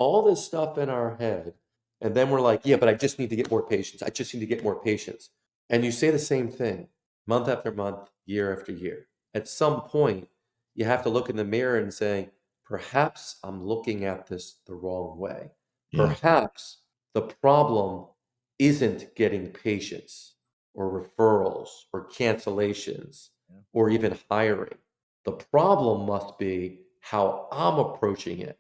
all this stuff in our head, and then we're like, yeah, but I just need to get more patients. I just need to get more patients. And you say the same thing month after month, year after year. At some point, you have to look in the mirror and say, perhaps I'm looking at this the wrong way. Yeah. Perhaps the problem isn't getting patients or referrals or cancellations or even hiring. The problem must be how I'm approaching it.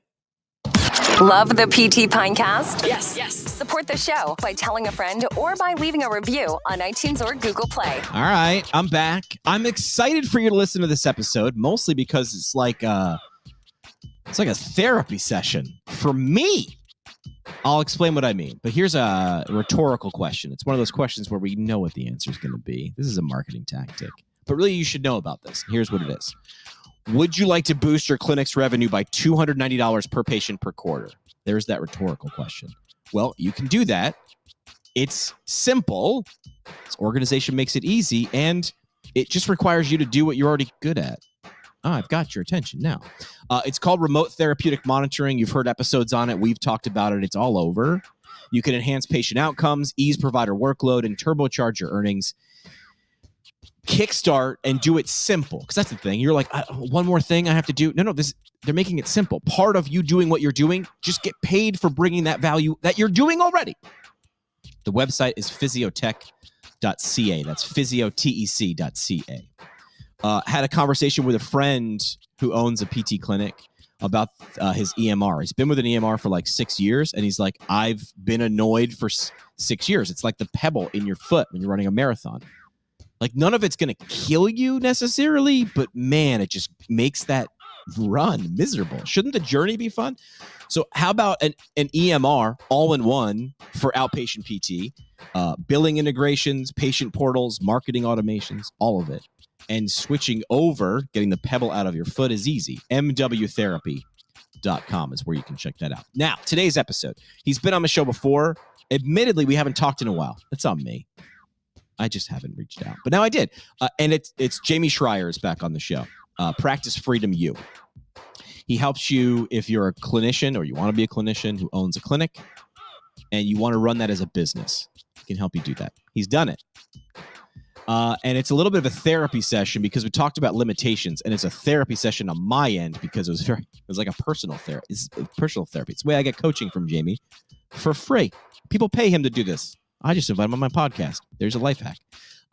Love the PT Pintcast? Yes. Support the show by telling a friend or by leaving a review on iTunes or Google Play. All right, I'm back. I'm excited for you to listen to this episode, mostly because it's like a therapy session for me. I'll explain what I mean, but here's a rhetorical question. It's one of those questions where we know what the answer is going to be. This is a marketing tactic, but really you should know about this. Here's what it is. Would you like to boost your clinic's revenue by $290 per patient per quarter? There's that rhetorical question. Well, you can do that. It's simple. This organization makes it easy, and it just requires you to do what you're already good at. I've got your attention now. It's called remote therapeutic monitoring. You've heard episodes on it. We've talked about it. It's all over. You can enhance patient outcomes, ease provider workload, and turbocharge your earnings. Kickstart and do it simple, because that's the thing. You're like, one more thing I have to do. No, they're making it simple. Part of you doing what you're doing, just get paid for bringing that value that you're doing already. The website is physiotech.ca. That's physiotech.ca. Had a conversation with a friend who owns a PT clinic about his EMR. He's been with an EMR for like 6 years, and he's like, I've been annoyed for 6 years. It's like the pebble in your foot when you're running a marathon. Like, none of it's going to kill you necessarily, but man, it just makes that run miserable. Shouldn't the journey be fun? So how about an EMR all-in-one for outpatient PT, billing integrations, patient portals, marketing automations, all of it. And switching over, getting the pebble out of your foot is easy. mwtherapy.com is where you can check that out. Now, today's episode, he's been on the show before. Admittedly, we haven't talked in a while. That's on me. I just haven't reached out. But now I did. And it's Jamey Schrier is back on the show. Practice Freedom U. He helps you if you're a clinician or you want to be a clinician who owns a clinic and you want to run that as a business. He can help you do that. He's done it. And it's a little bit of a therapy session because we talked about limitations, and it's a therapy session on my end because it was like a personal therapy. It's personal therapy. It's the way I get coaching from Jamey for free. People pay him to do this. I just invite him on my podcast. There's a life hack.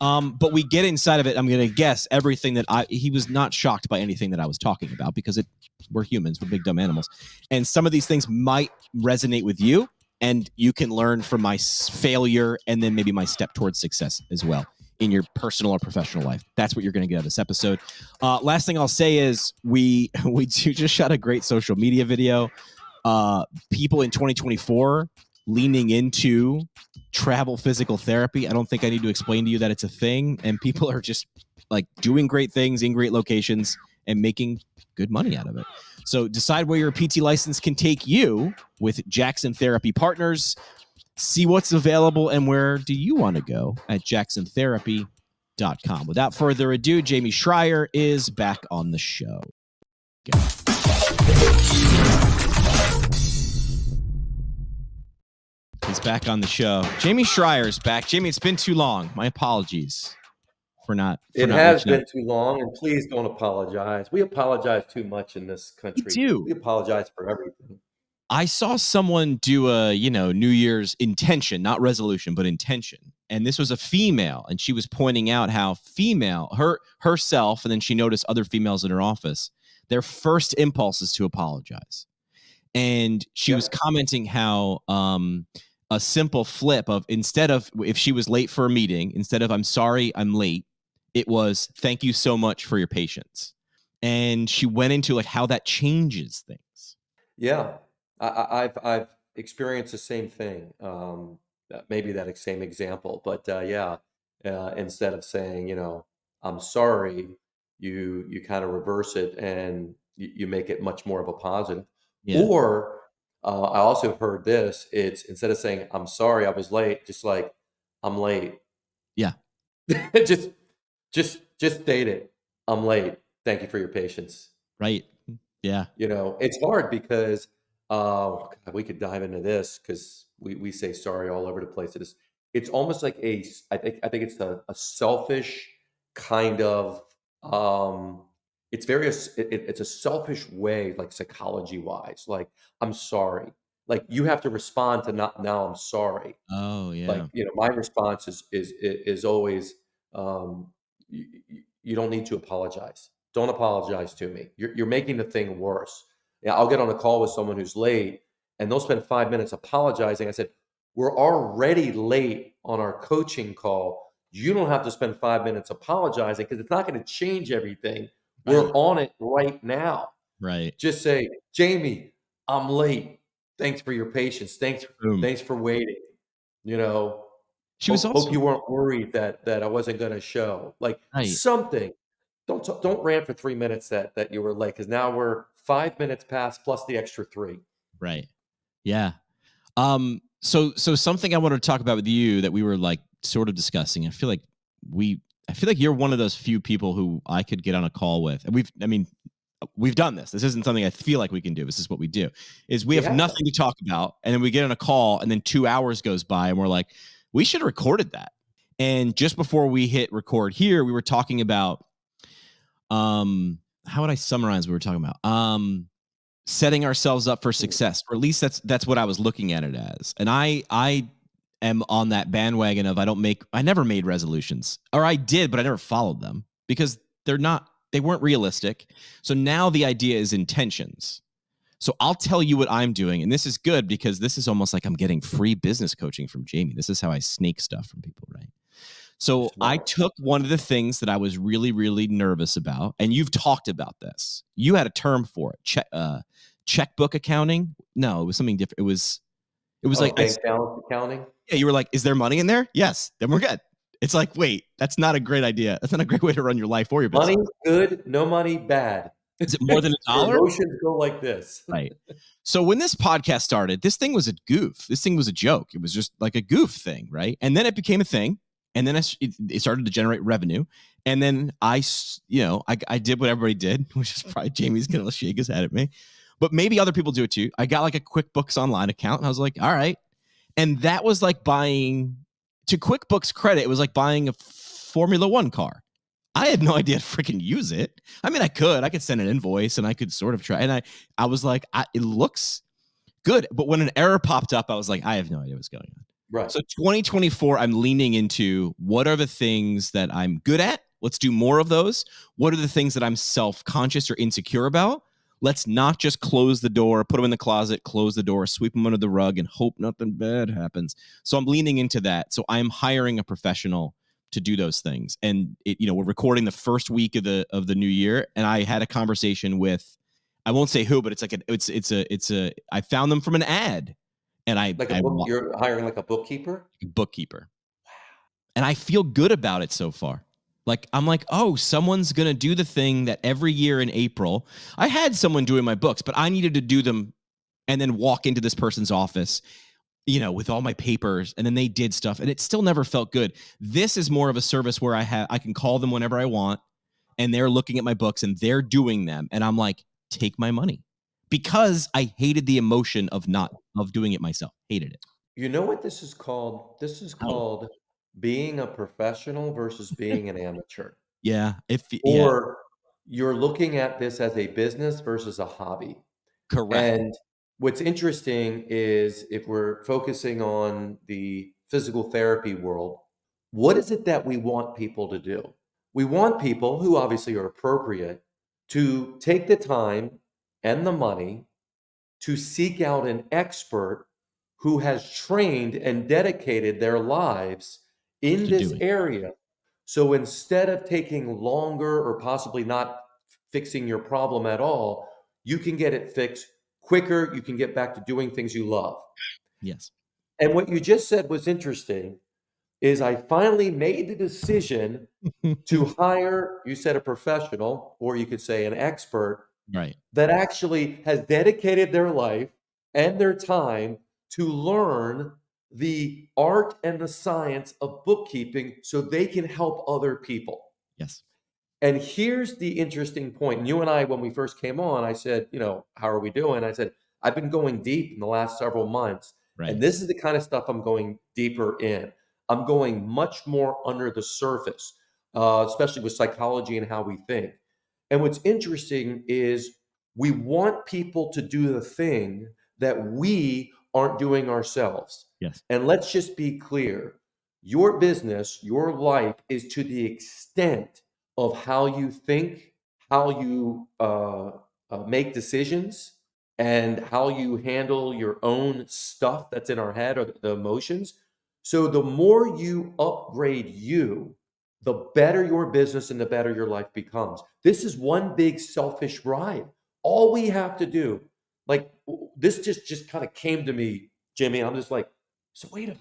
But we get inside of it. I'm going to guess everything that he was not shocked by anything that I was talking about because we're humans, we're big dumb animals. And some of these things might resonate with you, and you can learn from my failure and then maybe my step towards success as well in your personal or professional life. That's what you're going to get out of this episode. Last thing I'll say is we just shot a great social media video. People in 2024 leaning into travel physical therapy. I don't think I need to explain to you that it's a thing, and people are just like doing great things in great locations and making good money out of it. So decide where your PT license can take you with Jackson Therapy Partners. See what's available and where do you want to go at jacksontherapy.com. Without further ado, Jamey Schrier is back on the show. He's back on the show. Jamey Schrier is back. Jamey, it's been too long. My apologies for not. It has been too long, and please don't apologize. We apologize too much in this country. We do. We apologize for everything. I saw someone do a, New Year's intention, not resolution, but intention. And this was a female, and she was pointing out how herself, and then she noticed other females in her office, their first impulse is to apologize. And she was commenting how a simple flip of, instead of, if she was late for a meeting, instead of I'm sorry, I'm late, it was thank you so much for your patience. And she went into like how that changes things. Yeah. I've experienced the same thing, maybe that same example, but instead of saying, I'm sorry, you kind of reverse it and you make it much more of a positive. Yeah. Or I also heard this, it's instead of saying, I'm sorry, I was late, just like, I'm late. Yeah. just state it. I'm late. Thank you for your patience. Right. Yeah. It's hard because We could dive into this because we say sorry all over the place. It's almost like I think it's a selfish kind of it's it's a selfish way, like psychology wise. Like, I'm sorry. Like, you have to respond to not now I'm sorry. Oh Like, yeah. my response is always, you don't need to apologize. Don't apologize to me. You're making the thing worse. Yeah, I'll get on a call with someone who's late, and they'll spend 5 minutes apologizing. I said, we're already late on our coaching call. You don't have to spend 5 minutes apologizing because it's not going to change everything. We're Right. on it right now. Right. Just say, Jamey, I'm late. Thanks for your patience. Boom. Thanks for waiting. You know, She was hope also you weren't worried that I wasn't going to show. Like, right. something. Don't rant for 3 minutes that you were late, because now we're 5 minutes past plus the extra three. Right. Yeah. So something I wanted to talk about with you that we were like sort of discussing. I feel like you're one of those few people who I could get on a call with. And we've done this. This isn't something I feel like we can do. This is what we do. Is we We have have nothing to talk about, and then we get on a call, and then 2 hours goes by, and we're like, we should have recorded that. And just before we hit record here, we were talking about how would I summarize what we were talking about? Setting ourselves up for success, or at least that's what I was looking at it as. And I am on that bandwagon of I never made resolutions, or I did, but I never followed them because they weren't realistic. So now the idea is intentions. So I'll tell you what I'm doing, and this is good because this is almost like I'm getting free business coaching from Jamey. This is how I snake stuff from people, right? So I Smart. took one of the things that I was really, really nervous about, and you've talked about this. You had a term for it, checkbook accounting. No, it was something different. It was like, Bank balance accounting. yeah, you were like, is there money in there? Yes, then we're good. It's like, wait, that's not a great idea. That's not a great way to run your life or your business. Money good, no money bad. Is it more than Your $1? emotions go like this. Right. So when this podcast started, this thing was a goof. This thing was a joke. It was just like a goof thing, right? And then it became a thing, and then it started to generate revenue. And then I did what everybody did, which is probably Jamey's gonna shake his head at me, but maybe other people do it too. I got like a QuickBooks Online account, and I was like, all right. And that was like buying, to QuickBooks credit, it was like buying a Formula One car. I had no idea to freaking use it. I mean, I could send an invoice and I could sort of try. And I was like, it looks good. But when an error popped up, I was like, I have no idea what's going on. Right. So 2024, I'm leaning into what are the things that I'm good at? Let's do more of those. What are the things that I'm self-conscious or insecure about? Let's not just close the door, put them in the closet, close the door, sweep them under the rug, and hope nothing bad happens. So I'm leaning into that. So I'm hiring a professional to do those things. And we're recording the first week of the new year, and I had a conversation with, I won't say who, but it's like I found them from an ad, and You're hiring like a bookkeeper. bookkeeper, and I feel good about it so far. Like, I'm like, oh, someone's going to do the thing that every year in April, I had someone doing my books, but I needed to do them and then walk into this person's office, with all my papers, and then they did stuff, and it still never felt good. This is more of a service where I can call them whenever I want, and they're looking at my books and they're doing them. And I'm like, take my money, because I hated the emotion of doing it myself. Hated it. You know what this is called? This is Oh, called being a professional versus being an amateur. yeah. Yeah, Or you're looking at this as a business versus a hobby. correct. And what's interesting is, if we're focusing on the physical therapy world, what is it that we want people to do? We want people who obviously are appropriate to take the time and the money to seek out an expert who has trained and dedicated their lives in To this do it. area. So instead of taking longer or possibly not fixing your problem at all, you can get it fixed quicker. You can get back to doing things you love. Yes. And what you just said was interesting, is I finally made the decision to hire, you said, a professional, or you could say an expert, Right. that actually has dedicated their life and their time to learn the art and the science of bookkeeping so they can help other people. Yes. And here's the interesting point. And you and I, when we first came on, I said, how are we doing? I said, I've been going deep in the last several months, Right. and this is the kind of stuff I'm going deeper in. I'm going much more under the surface, especially with psychology and how we think. And what's interesting is we want people to do the thing that we aren't doing ourselves. Yes. And let's just be clear, your business, your life is to the extent of how you think, how you make decisions, and how you handle your own stuff that's in our head or the emotions. So the more you upgrade you, the better your business and the better your life becomes. This is one big selfish ride. All we have to do, like this just kind of came to me, Jimmy. I'm just like, so wait a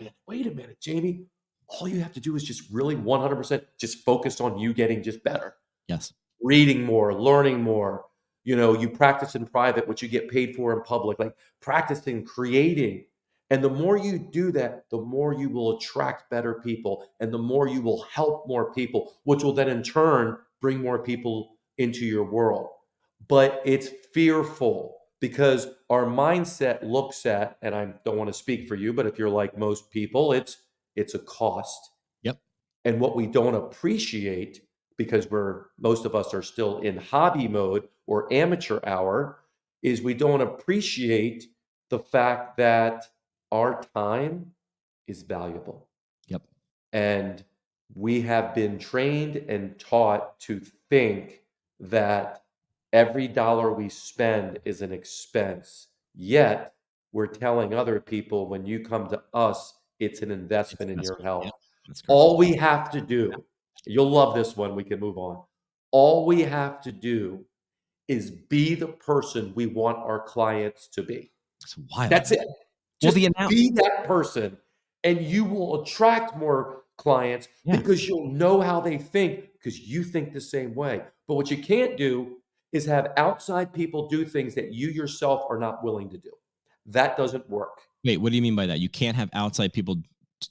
minute, Jamey. All you have to do is just really 100% just focus on you getting just better. Yes. Reading more, learning more. You practice in private what you get paid for in public, like practicing, creating. And the more you do that, the more you will attract better people and the more you will help more people, which will then in turn bring more people into your world. But it's fearful because our mindset looks at, and I don't want to speak for you, but if you're like most people, it's a cost. Yep. And what we don't appreciate, because most of us are still in hobby mode or amateur hour, is we don't appreciate the fact that our time is valuable. Yep. And we have been trained and taught to think that every dollar we spend is an expense. Yet we're telling other people when you come to us, it's an investment in your health. Yep. That's correct. All we have to do, you'll love this one, we can move on. All we have to do is be the person we want our clients to be. It's wild. That's it. Well, Just be that person, and you will attract more clients because you'll know how they think because you think the same way. But what you can't do is have outside people do things that you yourself are not willing to do. That doesn't work. Wait, what do you mean by that? You can't have outside people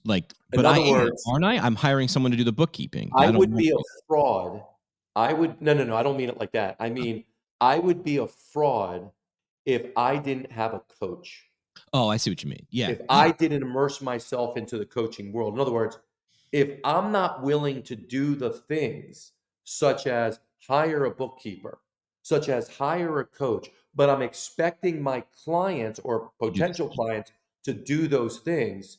like, In but I other am, words, aren't I? I'm hiring someone to do the bookkeeping. I don't would know. be a fraud. No, I don't mean it like that. I mean, I would be a fraud if I didn't have a coach. Oh, I see what you mean. Yeah. If I didn't immerse myself into the coaching world. In other words, if I'm not willing to do the things such as hire a bookkeeper, such as hire a coach, but I'm expecting my clients or potential clients to do those things,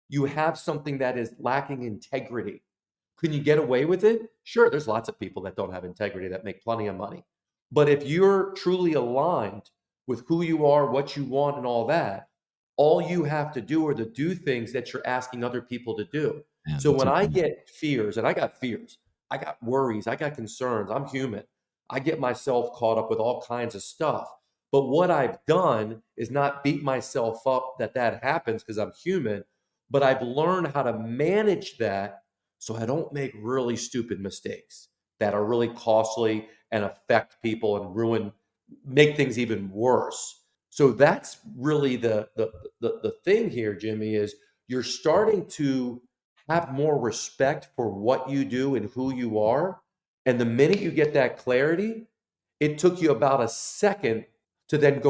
you have something that is lacking integrity. Can you get away with it? Sure, there's lots of people that don't have integrity that make plenty of money. But if you're truly aligned with who you are, what you want, and all that, all you have to do are to do things that you're asking other people to do. Yeah, So that's when a I good one. get fears, and I got fears, I got worries, I got concerns, I'm human. I get myself caught up with all kinds of stuff. But what I've done is not beat myself up that happens because I'm human, but I've learned how to manage that so I don't make really stupid mistakes that are really costly and affect people and make things even worse. So that's really the thing here, Jimmy, is you're starting to have more respect for what you do and who you are. And the minute you get that clarity, it took you about a second to then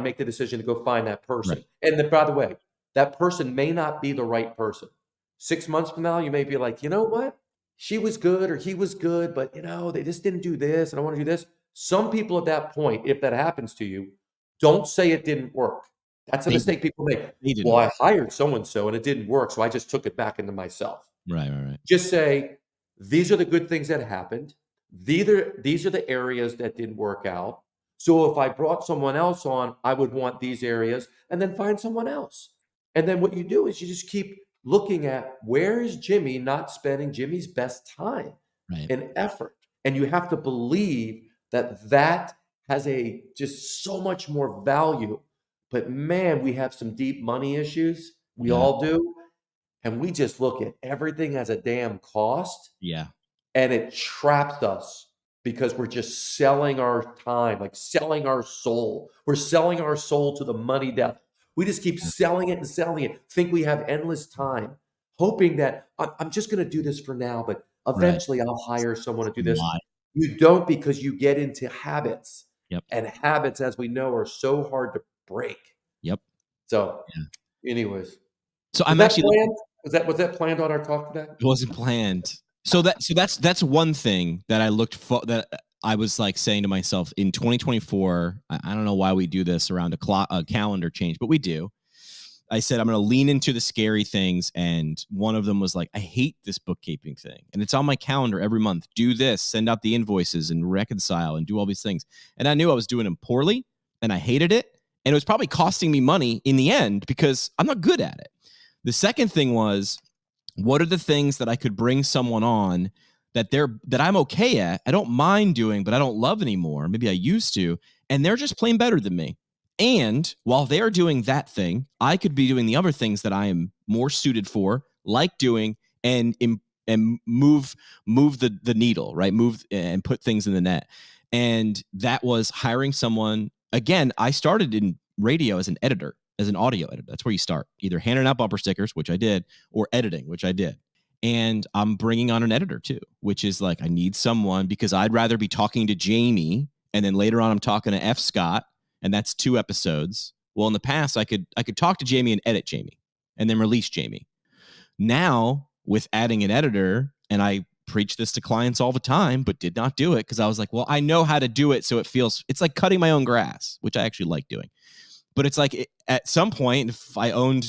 make the decision to go find that person. Right. And then, by the way, that person may not be the right person. 6 months from now, you may be like, you know what? She was good or he was good, but they just didn't do this and I want to do this. Some people at that point, if that happens to you, don't say it didn't work. That's a mistake people make. Well, I hired so-and-so and it didn't work, so I just took it back into myself. Right. Just say, these are the good things that happened. These are the areas that didn't work out. So if I brought someone else on, I would want these areas and then find someone else. And then what you do is you just keep looking at where is Jimmy not spending Jimmy's best time and effort. And you have to believe that has just so much more value. But man, we have some deep money issues. We all do. And we just look at everything as a damn cost. Yeah. And it traps us because we're just selling our time, like selling our soul. We're selling our soul to the money devil. We just keep selling it and selling it, think we have endless time, hoping that I'm just going to do this for now, but eventually I'll hire someone to do this. You don't, because you get into habits. Yep. And habits, as we know, are so hard to break. Yep. So, Yeah. anyways, So was I'm that actually planned? Was that planned on our talk today? It wasn't planned. So that's one thing that I looked for, that I was like saying to myself in 2024. I don't know why we do this around a calendar change, but we do. I said I'm going to lean into the scary things, and one of them was like, I hate this bookkeeping thing, and it's on my calendar every month. Do this, send out the invoices, and reconcile, and do all these things. And I knew I was doing them poorly, and I hated it, and it was probably costing me money in the end because I'm not good at it. The second thing was, what are the things that I could bring someone on that I'm okay at, I don't mind doing, but I don't love anymore. Maybe I used to, and they're just plain better than me. And while they're doing that thing, I could be doing the other things that I am more suited for, like doing, and move the needle, right? Move and put things in the net. And that was hiring someone. Again, I started in radio as an editor, as an audio editor. That's where you start, either handing out bumper stickers, which I did, or editing, which I did. And I'm bringing on an editor too, which is like, I need someone because I'd rather be talking to Jamey, and then later on I'm talking to F. Scott, and that's 2 episodes. Well, in the past, I could talk to Jamey and edit Jamey, and then release Jamey. Now, with adding an editor, and I preach this to clients all the time, but did not do it because I was like, well, I know how to do it, so it's like cutting my own grass, which I actually like doing. But it's like, at some point, if I owned,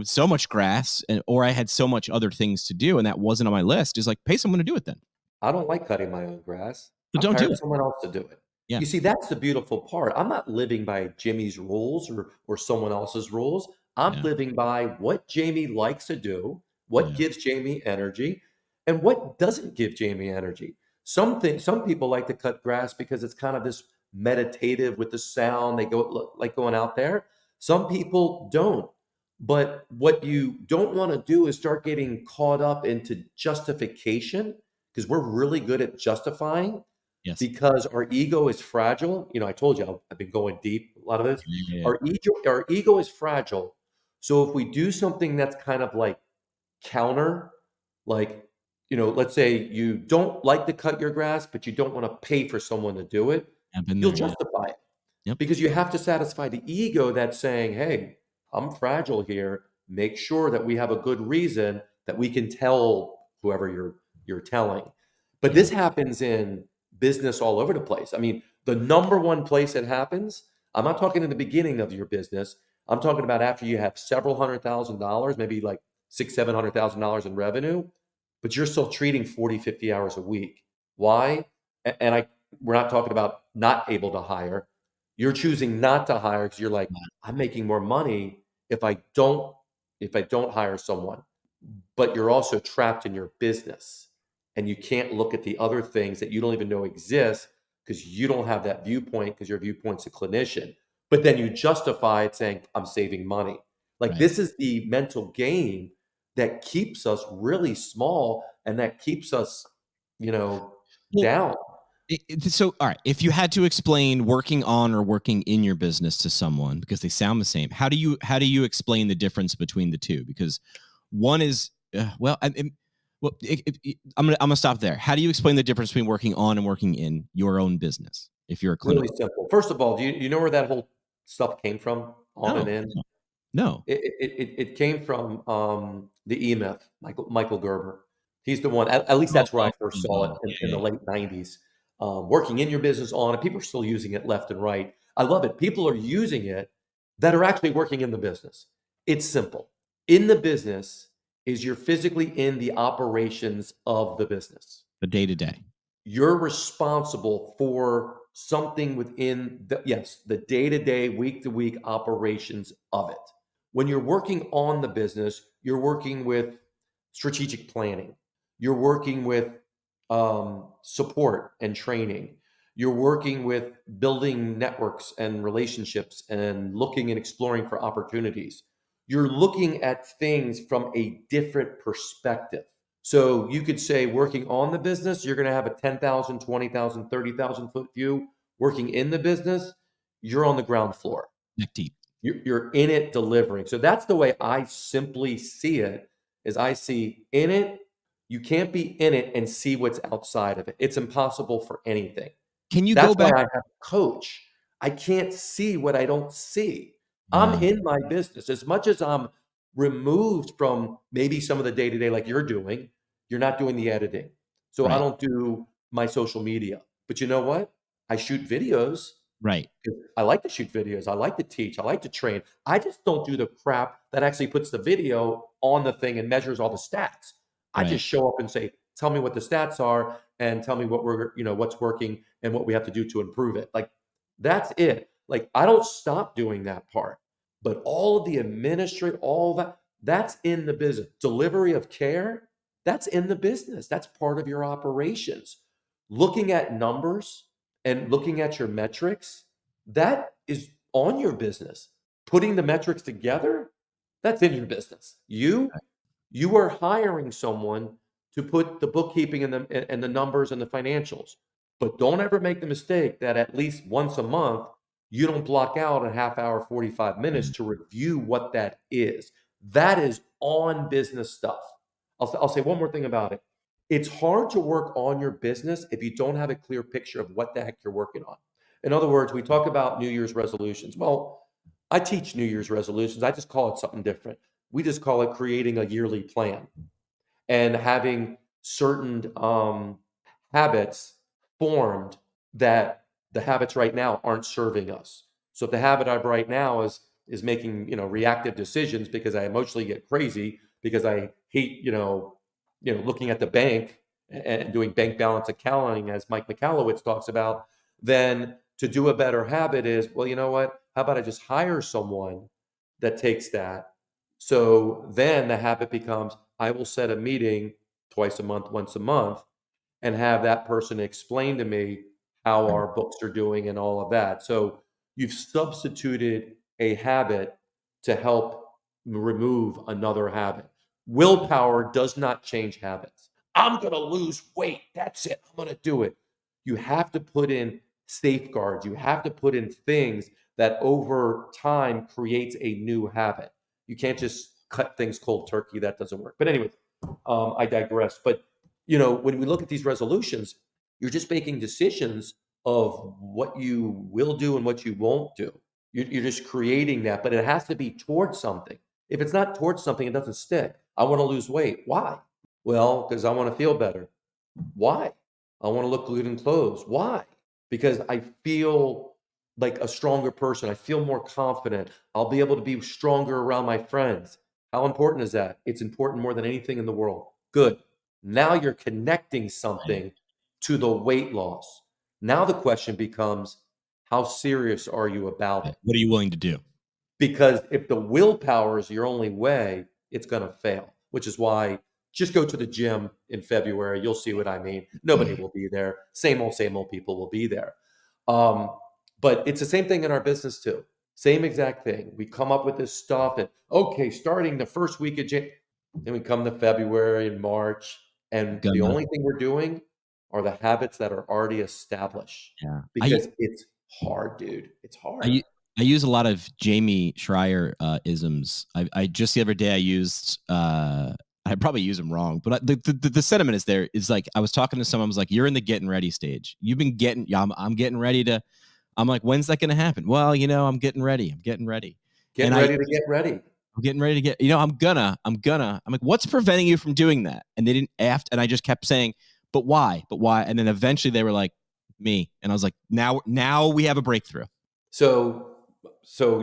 so much grass, or I had so much other things to do, and that wasn't on my list, is like, pay someone to do it then. I don't like cutting my own grass. But I've don't do hired it. someone else to do it. Yeah. You see, that's the beautiful part. I'm not living by Jimmy's rules or someone else's rules. I'm Yeah. living by what Jamey likes to do, what Yeah. gives Jamey energy, and what doesn't give Jamey energy. Some people like to cut grass because it's kind of this meditative with the sound. They go like going out there. Some people don't. But what you don't want to do is start getting caught up into justification, because we're really good at justifying, Yes. because our ego is fragile. I told you I've been going deep a lot of this. Yeah. Our ego is fragile. So if we do something that's kind of like counter, like, let's say you don't like to cut your grass, but you don't want to pay for someone to do it, I've been you'll there. Yeah. justify it. Yep. Because you have to satisfy the ego that's saying, hey, I'm fragile here. Make sure that we have a good reason that we can tell whoever you're telling. But this happens in business all over the place. I mean, the number one place it happens, I'm not talking in the beginning of your business. I'm talking about after you have several $100,000, maybe like $700,000 in revenue, but you're still treating 40, 50 hours a week. Why? And we're not talking about not able to hire. You're choosing not to hire because you're like, I'm making more money if I don't hire someone. But you're also trapped in your business, and you can't look at the other things that you don't even know exist because you don't have that viewpoint, because your viewpoint's a clinician. But then you justify it saying, I'm saving money. Like, Right. this is the mental game that keeps us really small, and that keeps us, down. So, all right, if you had to explain working on or working in your business to someone, because they sound the same, how do you explain the difference between the two? Because one is I'm gonna stop there. How do you explain the difference between working on and working in your own business if you're a Really clinician? simple. First of all, do you know where that whole stuff came from? On and No, in. no. It came from the E-Myth, Michael Gerber. He's the one. At least Oh, that's where I first saw it in the yeah. late '90s. Working in your business on it. People are still using it left and right. I love it. People are using it that are actually working in the business. It's simple. In the business is you're physically in the operations of the business. The day to day. You're responsible for something within the day-to-day, week-to-week operations of it. When you're working on the business, you're working with strategic planning. You're working with support and training. You're working with building networks and relationships and looking and exploring for opportunities. You're looking at things from a different perspective. So you could say, working on the business, you're going to have a 10,000, 20,000, 30,000 foot view. Working in the business, you're on the ground floor. Neck deep. You're in it delivering. So that's the way I simply see it, is I see in it, you can't be in it and see what's outside of it. It's impossible for anything. Can you That's go why back? I have a coach. I can't see what I don't see. I'm Yeah. in my business. As much as I'm removed from maybe some of the day-to-day like you're doing, you're not doing the editing. So I Right. don't do my social media. But you know what? I shoot videos. Right. I like to shoot videos. I like to teach. I like to train. I just don't do the crap that actually puts the video on the thing and measures all the stats. I Right. just show up and say, "Tell me what the stats are and tell me what's working and what we have to do to improve it." Like that's it. Like I don't stop doing that part. But all of the administrative, all that's in the business. Delivery of care, that's in the business. That's part of your operations. Looking at numbers and looking at your metrics, that is on your business. Putting the metrics together, that's in your business. You are hiring someone to put the bookkeeping and the numbers and the financials. But don't ever make the mistake that at least once a month, you don't block out a half hour, 45 minutes Mm. to review what that is. That is on business stuff. I'll say one more thing about it. It's hard to work on your business if you don't have a clear picture of what the heck you're working on. In other words, we talk about New Year's resolutions. Well, I teach New Year's resolutions. I just call it something different. We just call it creating a yearly plan and having certain habits formed that the habits right now aren't serving us. So if the habit I have right now is making reactive decisions because I emotionally get crazy because I hate looking at the bank and doing bank balance accounting as Mike Michalowicz talks about, then to do a better habit is, well, you know what? How about I just hire someone that takes that? So then the habit becomes I will set a meeting twice a month, once a month, and have that person explain to me how our books are doing and all of that. So you've substituted a habit to help remove another habit. Willpower does not change habits. I'm going to lose weight. That's it. I'm going to do it. You have to put in safeguards. You have to put in things that over time creates a new habit. You can't just cut things cold turkey. That doesn't work. But anyway, I digress. But when we look at these resolutions, you're just making decisions of what you will do and what you won't do. You're just creating that, but it has to be towards something. If it's not towards something, it doesn't stick. I want to lose weight. Why? Well, because I want to feel better. Why? I want to look good in clothes. Why? Because I feel like a stronger person. I feel more confident. I'll be able to be stronger around my friends. How important is that? It's important more than anything in the world. Good. Now you're connecting something to the weight loss. Now the question becomes, how serious are you about it? What are you willing to do? Because if the willpower is your only way, it's going to fail, which is why just go to the gym in February. You'll see what I mean. Nobody will be there. Same old people will be there. Um, but it's the same thing in our business too. Same exact thing. We come up with this stuff and okay, starting the first week of January, then we come to February and March, and the Gonna only thing we're doing are the habits that are already established yeah. because it's hard, dude. It's I hard. u- I use a lot of Jamey Schrier isms. I just the other day I used I probably use them wrong, but the sentiment is there is like I was talking to someone. I was like, "You're in the getting ready stage. You've been getting. Yeah, I'm getting ready to. I'm like, when's that going to happen? Well, I'm getting ready. I'm getting ready, and Getting ready to get ready. I'm getting ready to get. I'm gonna. I'm like, what's preventing you from doing that? And they didn't aft, and I just kept saying, but why? But why? And then eventually they were like, me, and I was like, now we have a breakthrough. So,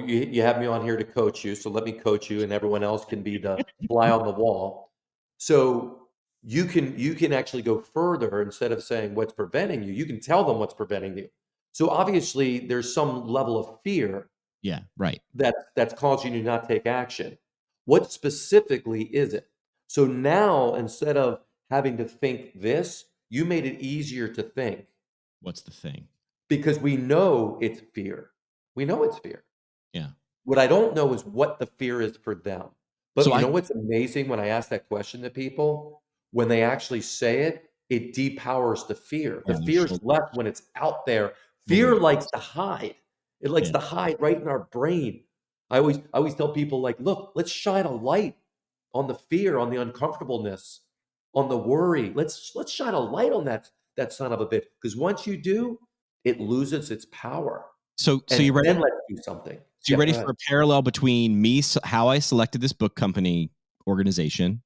you have me on here to coach you. So let me coach you, and everyone else can be the fly on the wall. So you can actually go further instead of saying what's preventing you. You can tell them what's preventing you. So obviously, there's some level of fear Yeah, right. that's causing you to not take action. What specifically is it? So now instead of having to think this, you made it easier to think What's the thing? because we know it's fear. We know it's fear. Yeah. What I don't know is what the fear is for them. But So you I know what's amazing when I ask that question to people? When they actually say it, it depowers the fear. The on their fear's shoulder, left when it's out there. shoulder. Fear likes to hide. It likes Yeah. to hide right in our brain. I always tell people like, look, let's shine a light on the fear, on the uncomfortableness, on the worry. Let's shine a light on that son of a bitch. Because once you do, it loses its power. So and you ready? then let's do something. So you Yeah, ready go for ahead. a parallel between me, how I selected this book company organization,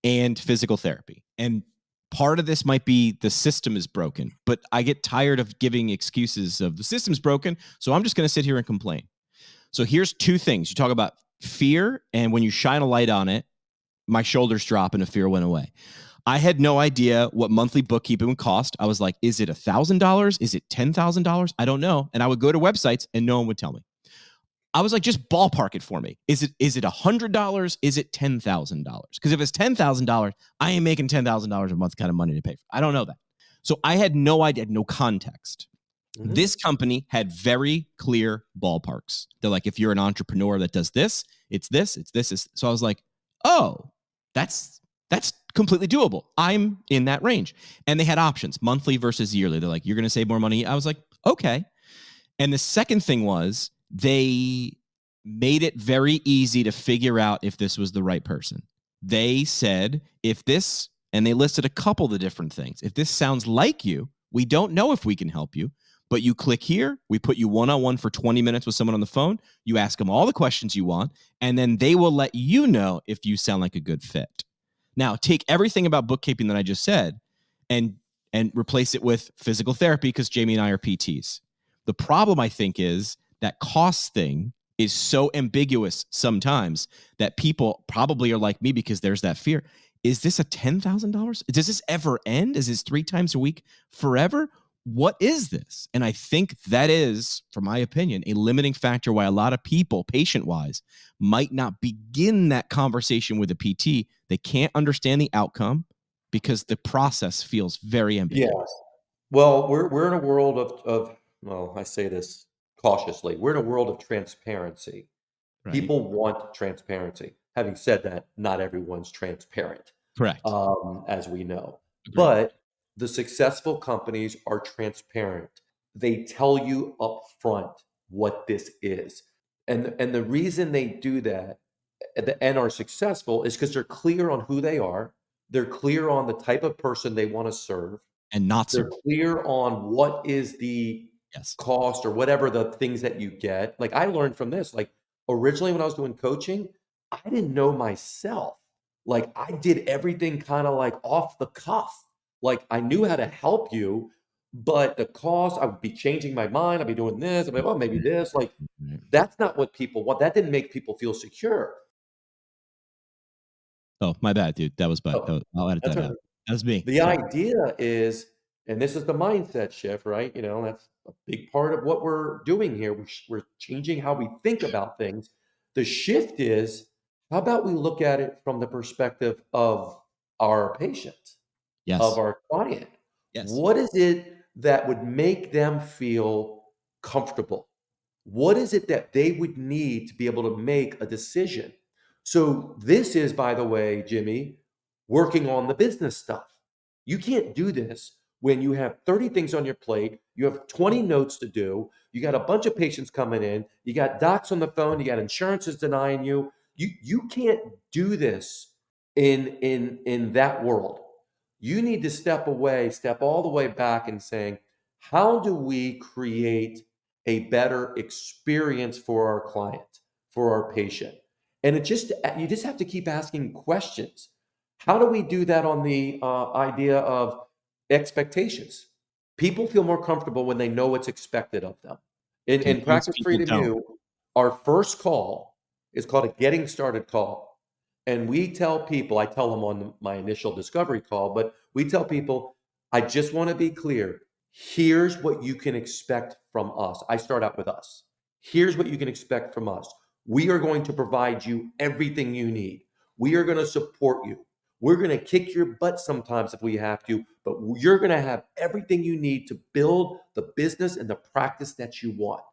and physical therapy? And part of this might be the system is broken, but I get tired of giving excuses of the system's broken, so I'm just going to sit here and complain. So here's two things. You talk about fear, and when you shine a light on it, my shoulders drop and the fear went away. I had no idea what monthly bookkeeping would cost. I was like, is it $1,000? Is it $10,000? I don't know. And I would go to websites and no one would tell me. I was like, just ballpark it for me. Is it $100? Is it $10,000? Because if it's $10,000, I ain't making $10,000 a month kind of money to pay for. I don't know that. So I had no idea, no context. Mhm. This company had very clear ballparks. They're like, if you're an entrepreneur that does this, it's this, it's this. It's... So I was like, oh, that's completely doable. I'm in that range. And they had options, monthly versus yearly. They're like, you're going to save more money. I was like, okay. And the second thing was they made it very easy to figure out if this was the right person. They said, if this, and they listed a couple of the different things. If this sounds like you, we don't know if we can help you, but you click here, we put you one-on-one for 20 minutes with someone on the phone. You ask them all the questions you want, and then they will let you know if you sound like a good fit. Now, take everything about bookkeeping that I just said and replace it with physical therapy, because Jamey and I are PTs. The problem, I think, is that cost thing is so ambiguous sometimes that people probably are like me, because there's that fear. Is this a $10,000? Does this ever end? Is this 3 times a week forever? What is this? And I think that is, from my opinion, a limiting factor why a lot of people, patient-wise, might not begin that conversation with a PT. They can't understand the outcome because the process feels very ambiguous. Yes. Well, we're in a world of well, I say this cautiously. We're in a world of transparency. Right? People want transparency. Having said that, not everyone's transparent, Correct. as we know. Agreed. But the successful companies are transparent. They tell you up front what this is. And the reason they do that and are successful is because they're clear on who they are. They're clear on the type of person they want to serve. And not They're serve. clear on what is the Yes. cost or whatever the things that you get. Like I learned from this, like originally when I was doing coaching, I didn't know myself. Like I did everything kind of like off the cuff. Like I knew how to help you, but the cost, I would be changing my mind. I'd be doing this. I'd be, oh, maybe this. Like Right. that's not what people want. That didn't make people feel secure. Oh, my bad, dude. That was bad. Oh, I'll edit that's that all out. right. That was me. The Sorry. idea is, and this is the mindset shift, right? You know, that's a big part of what we're doing here. We're changing how we think about things. The shift is, how about we look at it from the perspective of our patient, of Yes. our client? Yes. What is it that would make them feel comfortable? What is it that they would need to be able to make a decision? So, this is, by the way, Jimmy, working on the business stuff. You can't do this when you have 30 things on your plate, you have 20 notes to do, you got a bunch of patients coming in, you got docs on the phone, you got insurances denying you. You can't do this in that world. You need to step away, step all the way back and saying, how do we create a better experience for our client, for our patient? And you just have to keep asking questions. How do we do that on the idea of expectations? People feel more comfortable when they know what's expected of them. In Confused Practice people Freedom don't. U, our first call is called a getting started call. And we tell people, I tell them on my initial discovery call, but we tell people, I just want to be clear. Here's what you can expect from us. I start out with us. Here's what you can expect from us. We are going to provide you everything you need. We are going to support you. We're going to kick your butt sometimes if we have to, but you're going to have everything you need to build the business and the practice that you want.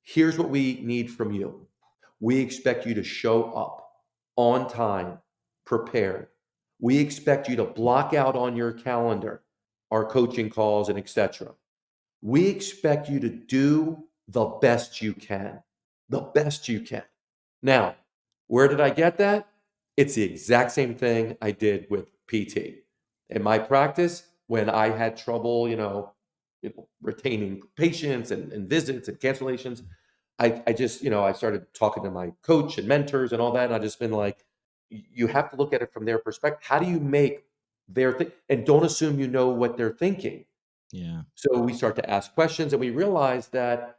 Here's what we need from you. We expect you to show up on time, prepared. We expect you to block out on your calendar our coaching calls and etc. We expect you to do the best you can. The best you can. Now, where did I get that? It's the exact same thing I did with PT. In my practice, when I had trouble, retaining patients and visits and cancellations. I just, I started talking to my coach and mentors and all that. And I just been like, you have to look at it from their perspective. How do you make their thing? And don't assume you know what they're thinking. Yeah. So we start to ask questions and we realize that,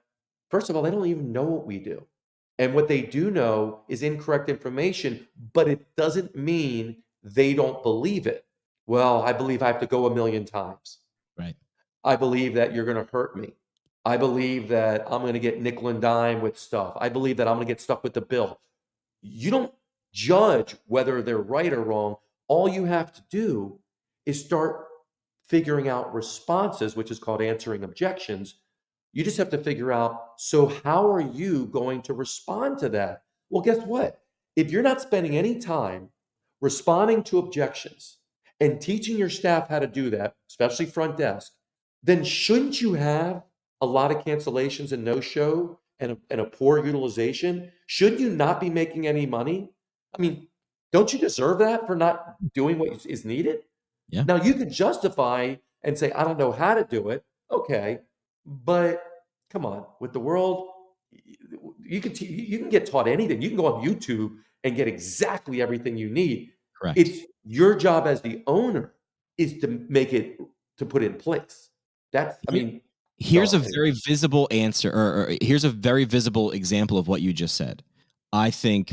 first of all, they don't even know what we do. And what they do know is incorrect information, but it doesn't mean they don't believe it. Well, I believe I have to go a million times. Right. I believe that you're going to hurt me. I believe that I'm going to get nickel and dime with stuff. I believe that I'm going to get stuck with the bill. You don't judge whether they're right or wrong. All you have to do is start figuring out responses, which is called answering objections. You just have to figure out, so how are you going to respond to that? Well, guess what? If you're not spending any time responding to objections and teaching your staff how to do that, especially front desk, then shouldn't you have a lot of cancellations and no-show and a poor utilization? Should you not be making any money? I mean, don't you deserve that for not doing what is needed? Yeah. Now, you can justify and say, I don't know how to do it. Okay. But come on, with the world, you can get taught anything. You can go on YouTube and get exactly everything you need. Correct. It's your job as the owner is to make it, to put it in place. That's, I mean, Here's so a very visible answer, or here's a very visible example of what you just said. I think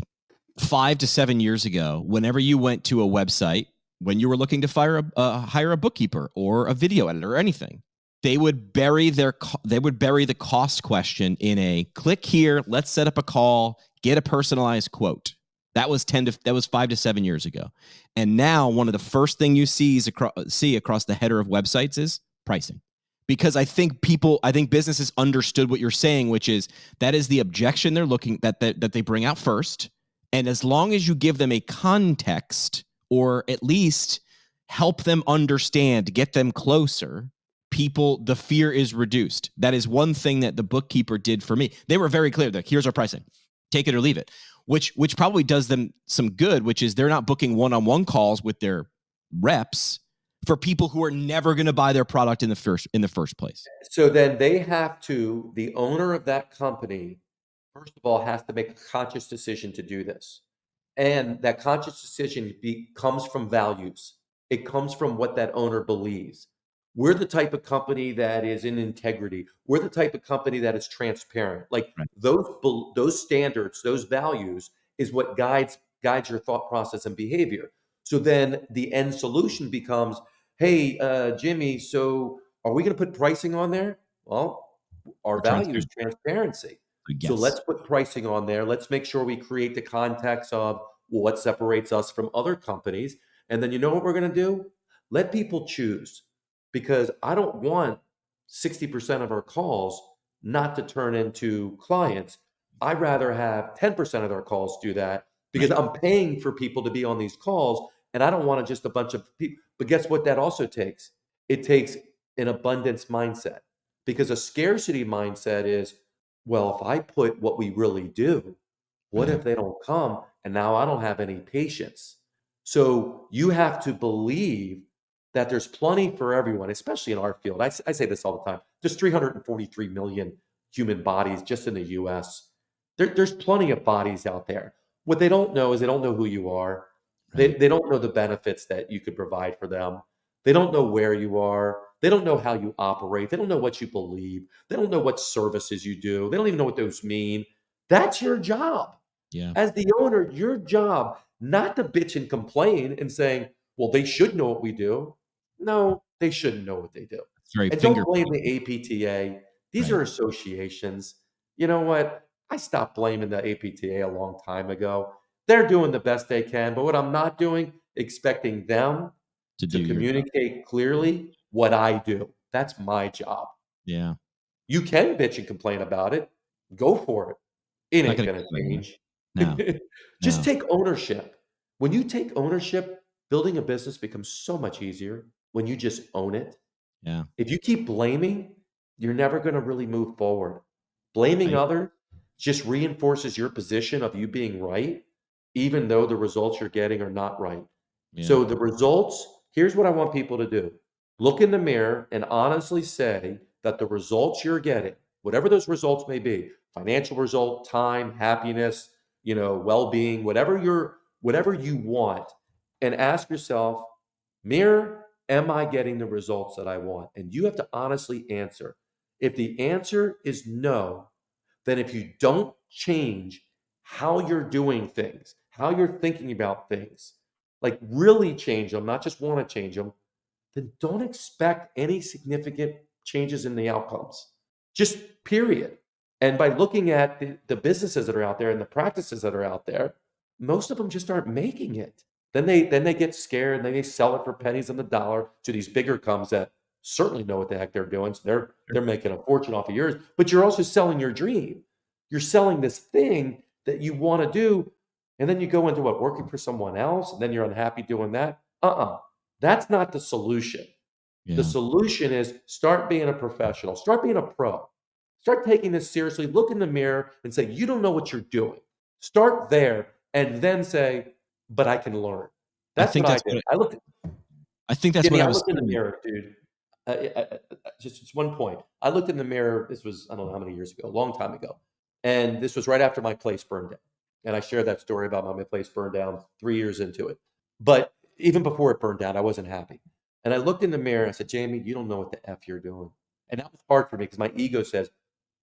5 to 7 years ago, whenever you went to a website, when you were looking to hire a bookkeeper or a video editor or anything, they would bury the cost question in a click here, let's set up a call, get a personalized quote. That was 5 to 7 years ago. And now one of the first thing you see across the header of websites is pricing. Because I think businesses understood what you're saying, which is that is the objection they're looking that they bring out first. And as long as you give them a context, or at least help them understand, get them closer, the fear is reduced. That is one thing that the bookkeeper did for me. They were very clear that here's our pricing, take it or leave it, which probably does them some good, which is they're not booking one-on-one calls with their reps for people who are never going to buy their product in the first place. So then the owner of that company, first of all, has to make a conscious decision to do this. And that conscious decision comes from values. It comes from what that owner believes. We're the type of company that is in integrity. We're the type of company that is transparent. Like Right. those standards, those values is what guides your thought process and behavior. So then the end solution becomes, hey, Jimmy, so are we going to put pricing on there? Well, our value is transparency. Yes. So let's put pricing on there. Let's make sure we create the context of what separates us from other companies. And then you know what we're going to do? Let people choose, because I don't want 60% of our calls not to turn into clients. I'd rather have 10% of our calls do that, because Right. I'm paying for people to be on these calls, and I don't want just a bunch of people. But guess what that also takes? It takes an abundance mindset, because a scarcity mindset is, well, if I put what we really do, what if they don't come and now I don't have any patience? So you have to believe that there's plenty for everyone, especially in our field. I say this all the time. There's 343 million human bodies just in the US. There's plenty of bodies out there. What they don't know is they don't know who you are. Right. They don't know the benefits that you could provide for them. They don't know where you are. They don't know how you operate. They don't know what you believe. They don't know what services you do. They don't even know what those mean. That's your job. Yeah. As the owner, your job, not to bitch and complain and saying, well, they should know what we do. No, they shouldn't know what they do. It's very And finger don't blame pointing. the APTA. These Right. are associations. You know what? I stopped blaming the APTA a long time ago. They're doing the best they can, but what I'm not doing, expecting them To to do your communicate clearly what I do. That's my job. Yeah. You can bitch and complain about it. Go for it. It Not ain't gonna gonna complain anyway. change. No. Just No. take ownership. When you take ownership, building a business becomes so much easier when you just own it. Yeah. If you keep blaming, you're never gonna really move forward. Blaming I others just reinforces your position of you being right, even though the results you're getting are not right. Yeah. So here's what I want people to do. Look in the mirror and honestly say, that the results you're getting, whatever those results may be, financial result, time, happiness, well-being, whatever you want, and ask yourself, mirror, am I getting the results that I want? And you have to honestly answer. If the answer is no, then if you don't change how you're doing things, how you're thinking about things, like really change them, not just want to change them, then don't expect any significant changes in the outcomes. Just period. And by looking at the businesses that are out there and the practices that are out there, most of them just aren't making it. Then they get scared and then they sell it for pennies on the dollar to these bigger coms that certainly know what the heck they're doing. So they're making a fortune off of yours, but you're also selling your dream. You're selling this thing that you want to do, and then you go into working for someone else, and then you're unhappy doing that. That's not the solution. The Yeah. solution is start being a professional, start being a pro, start taking this seriously, look in the mirror and say, you don't know what you're doing. Start there and then say, but I can learn. I That's think what I that's did. what I think that's what Jimmy, I I was looked in the saying. mirror, dude. Just one point. I looked in the mirror. This was, I don't know how many years ago, a long time ago. And this was right after my place burned down. And I shared that story about my place burned down 3 years into it. But even before it burned down, I wasn't happy. And I looked in the mirror and I said, Jamie, you don't know what the F you're doing. And that was hard for me because my ego says,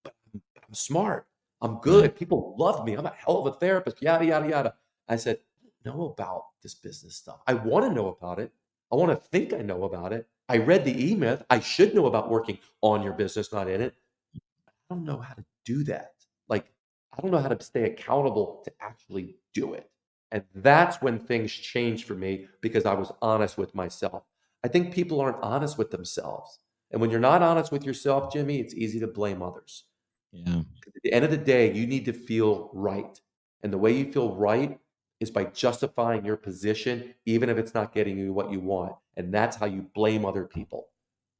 but I'm smart. I'm Right. good. People love me. I'm a hell of a therapist, yada, yada, yada. I said, I don't know about this business stuff. I want to know about it. I want to think I know about it. I read the E-Myth. I should know about working on your business, not in it. I don't know how to do that. Like, I don't know how to stay accountable to actually do it. And that's when things changed for me because I was honest with myself. I think people aren't honest with themselves. And when you're not honest with yourself, Jimmy, it's easy to blame others. Yeah. At the end of the day, you need to feel right. And the way you feel right is by justifying your position, even if it's not getting you what you want. And that's how you blame other people.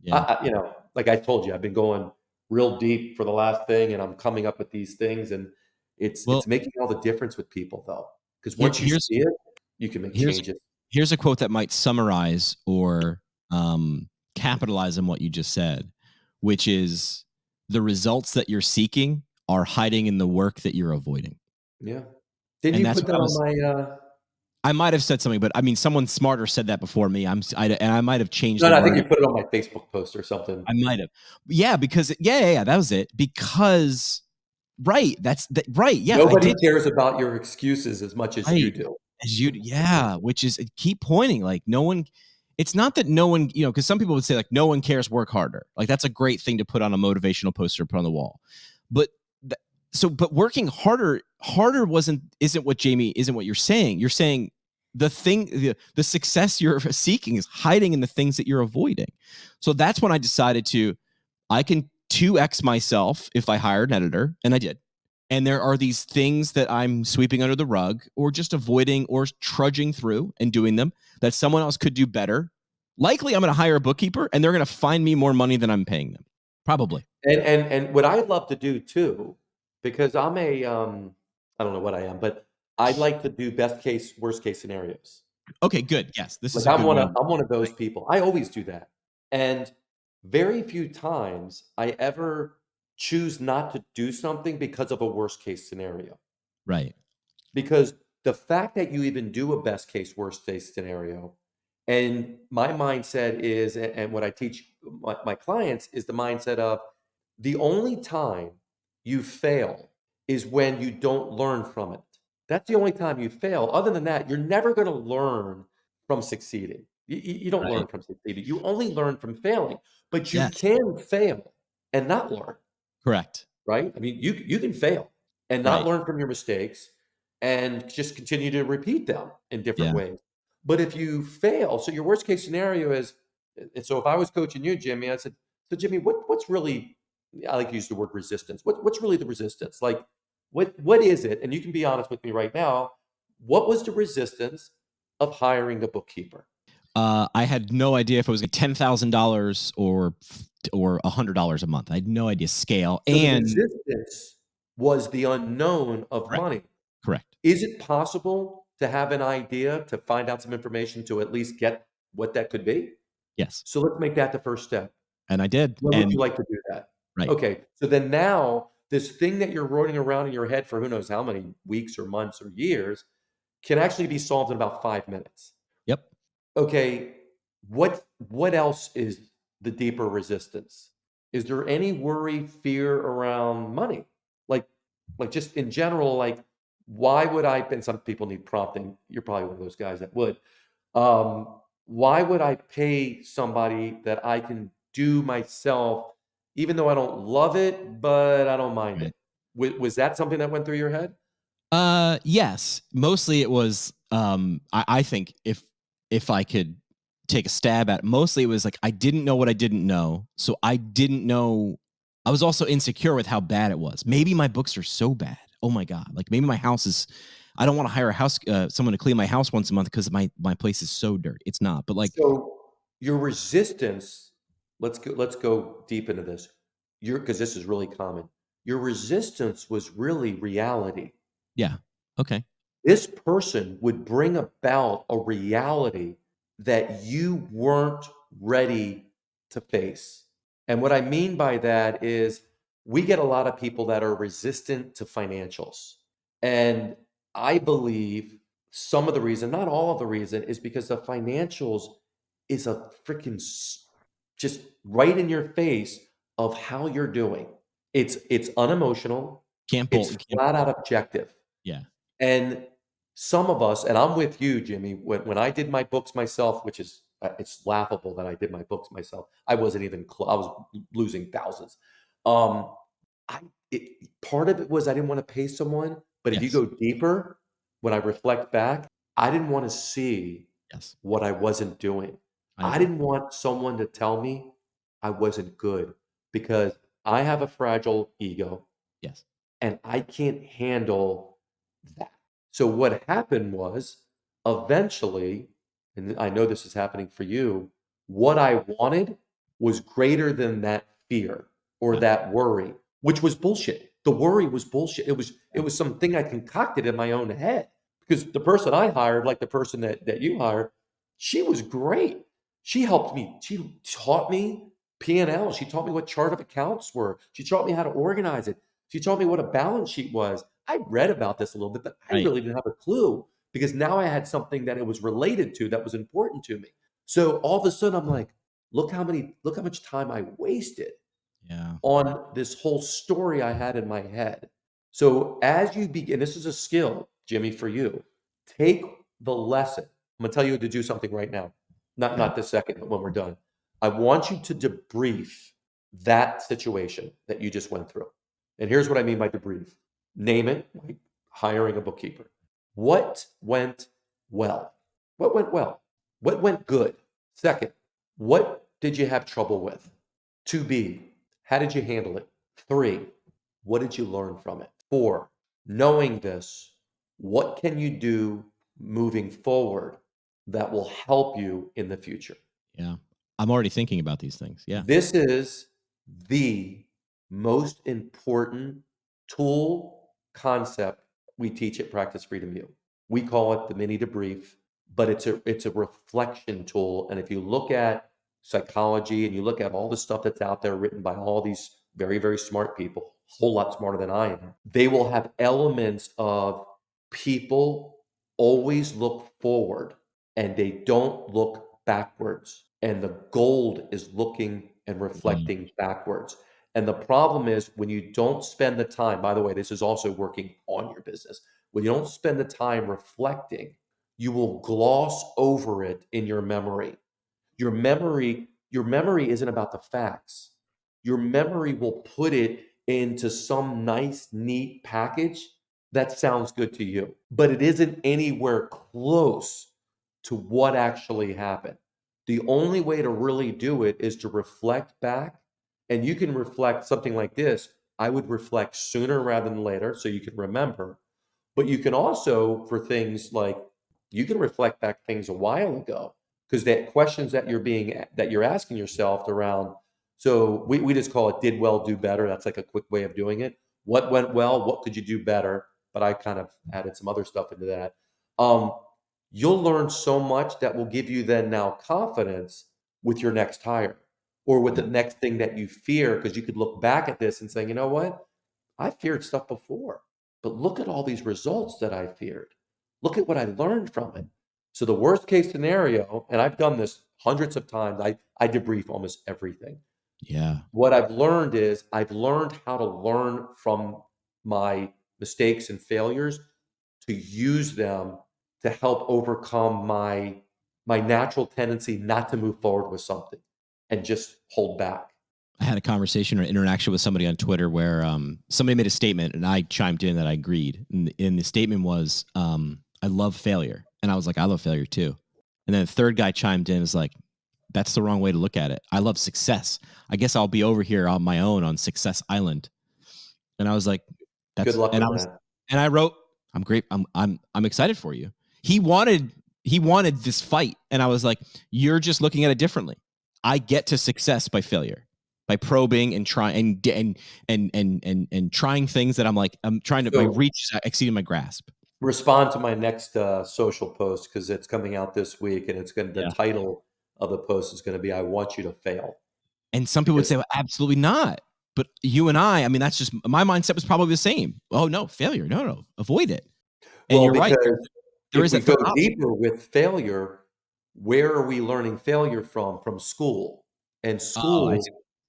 Yeah. Like I told you, I've been going real deep for the last thing, and I'm coming up with these things, and Well, it's making all the difference with people, though, because here, once you here's see it, you can make here's changes. here's a quote that might summarize or capitalize on what you just said, which is the results that you're seeking are hiding in the work that you're avoiding. Yeah. Didn't And you that's put what that I on was. my? I might have said something, but I mean, someone smarter said that before me. And I might have changed No, the no, I think word. you put it on my Facebook post or something. I might have. Yeah, because yeah, that was it. Because right, right. Yeah, I Nobody did. cares about your excuses as much as you Right. do. As you yeah, which is keep pointing, like, no one it's not that no one, because some people would say, like, no one cares, work harder. Like, that's a great thing to put on a motivational poster, put on the wall. But but working harder isn't what Jamie isn't what you're saying. You're saying the success you're seeking is hiding in the things that you're avoiding. So that's when I decided I can 2x myself if I hire an editor, and I did. And there are these things that I'm sweeping under the rug or just avoiding or trudging through and doing them that someone else could do better. Likely, I'm going to hire a bookkeeper and they're going to find me more money than I'm paying them. Probably. And what I'd love to do too, because I'm I don't know what I am, but I like to do best case, worst case scenarios. Okay, good. Yes, this is Like a good one. I'm one of those people. I always do that. And very few times I ever choose not to do something because of a worst case scenario. Right. Because the fact that you even do a best case, worst case scenario, and my mindset is, and what I teach my clients is the mindset of the only time you fail is when you don't learn from it. That's the only time you fail. Other than that, you're never going to learn from succeeding. You don't learn Right. from succeeding. You only learn from failing, but you Yes. can fail and not learn. Correct. Right? I mean, you can fail and not Right. learn from your mistakes and just continue to repeat them in different Yeah. ways. But if you fail, so your worst case scenario is, and so if I was coaching you, Jimmy, I said, so Jimmy, what's really, I like to use the word resistance. What's really the resistance? Like, what is it? And you can be honest with me right now. What was the resistance of hiring a bookkeeper? I had no idea if it was $10,000 or $100 a month. I had no idea scale. So the And resistance was the unknown of correct. money. Correct. Is it possible to have an idea, to find out some information, to at least get what that could be? Yes. So let's make that the first step. And I did. When would And you like to do that? right. Okay, so then now this thing that you're rolling around in your head for who knows how many weeks or months or years can actually be solved in about 5 minutes. Yep. Okay, what else is the deeper resistance? Is there any worry, fear around money? Like like just in general, like why would I, and some people need prompting. You're probably one of those guys that would. Why would I pay somebody that I can do myself, even though I don't love it, but I don't mind Right. it? Was that something that went through your head? Yes. Mostly it was I think if I could take a stab at it, mostly it was like I didn't know what I didn't know. So I didn't know. I was also insecure with how bad it was. Maybe my books are so bad. Oh my God. Like maybe my house is I don't want to hire a house someone to clean my house once a month because my place is so dirty. It's not. But like So your resistance, let's go deep into this. Your because this is really common. Your resistance was really reality. yeah. Okay. This person would bring about a reality that you weren't ready to face. And what I mean by that is we get a lot of people that are resistant to financials. And I believe some of the reason, not all of the reason, is because the financials is a freaking just right in your face of how you're doing. It's unemotional, Can't it's bolt. Can't, flat out objective. yeah. And some of us, and I'm with you, Jimmy, when I did my books myself, which is it's laughable that I did my books myself. I wasn't even I was losing thousands. Um, I part of it was I didn't want to pay someone, but if you Yes. go deeper, when I reflect back, I didn't want to see Yes. what I wasn't doing. I I agree. didn't want someone to tell me I wasn't good because I have a fragile ego Yes. and I can't handle that. So what happened was eventually, and I know this is happening for you, what I wanted was greater than that fear or Yeah. that worry, which was bullshit. The worry was bullshit. It was something I concocted in my own head because the person I hired, like the person that you hired, she was great. She helped me. She taught me P&L. She taught me what chart of accounts were. She taught me how to organize it. She told me what a balance sheet was. I read about this a little bit, but I Right. really didn't have a clue because now I had something that it was related to that was important to me. So all of a sudden I'm like, look how much time I wasted Yeah. on this whole story I had in my head. So as you begin, this is a skill, Jimmy, for you. Take the lesson. I'm gonna tell you to do something right now. Not Okay. not this second, but when we're done. I want you to debrief that situation that you just went through. And here's what I mean by debrief. Name it, like hiring a bookkeeper. What went well? What went well? What went good? Second, what did you have trouble with? 2B, how did you handle it? 3, what did you learn from it? 4, knowing this, what can you do moving forward that will help you in the future? Yeah. I'm already thinking about these things. Yeah. This is the most important tool concept we teach at Practice Freedom U. We call it the mini debrief, but it's a reflection tool. And if you look at psychology and you look at all the stuff that's out there written by all these very, very smart people, a whole lot smarter than I am, they will have elements of people always look forward and they don't look backwards. And the gold is looking and Mm. reflecting backwards. And the problem is when you don't spend the time, by the way, this is also working on your business. When you don't spend the time reflecting, you will gloss over it in your memory. Your memory isn't about the facts. Your memory will put it into some nice, neat package that sounds good to you, but it isn't anywhere close to what actually happened. The only way to really do it is to reflect back, and you can reflect something like this. I would reflect sooner rather than later so you can remember, but you can also, for things like you can reflect back things a while ago because that questions that you're asking yourself around. So we just call it did well, do better. That's like a quick way of doing it. What went well? What could you do better? But I kind of added some other stuff into that. Um, you'll learn so much that will give you then now confidence with your next hire or with the next thing that you fear, because you could look back at this and say, you know what? I feared stuff before, but look at all these results that I feared. Look at what I learned from it. So the worst case scenario, and I've done this hundreds of times, I debrief almost everything. Yeah. What I've learned is I've learned how to learn from my mistakes and failures to use them to help overcome my natural tendency not to move forward with something and just hold back. I had a conversation or interaction with somebody on Twitter where somebody made a statement and I chimed in that I agreed. And the statement was, I love failure. And I was like, I love failure too. And then the third guy chimed in and was like, that's the wrong way to look at it. I love success. I guess I'll be over here on my own on Success Island. And I was like, Good luck with that. and I wrote, I'm great. I'm excited for you. He wanted this fight. And I was like, you're just looking at it differently. I get to success by failure, by probing and trying and trying things that I'm trying to, my reach is exceeding my grasp. Respond to my next social post, because it's coming out this week, and the title of the post is going to be, I want you to fail. And some people would say, well, absolutely not. But you and I mean, that's just, my mindset was probably the same. Oh no, failure. No, avoid it. And Well, you're right. There is a third option. Deeper with failure, where are we learning failure from? From school. And school,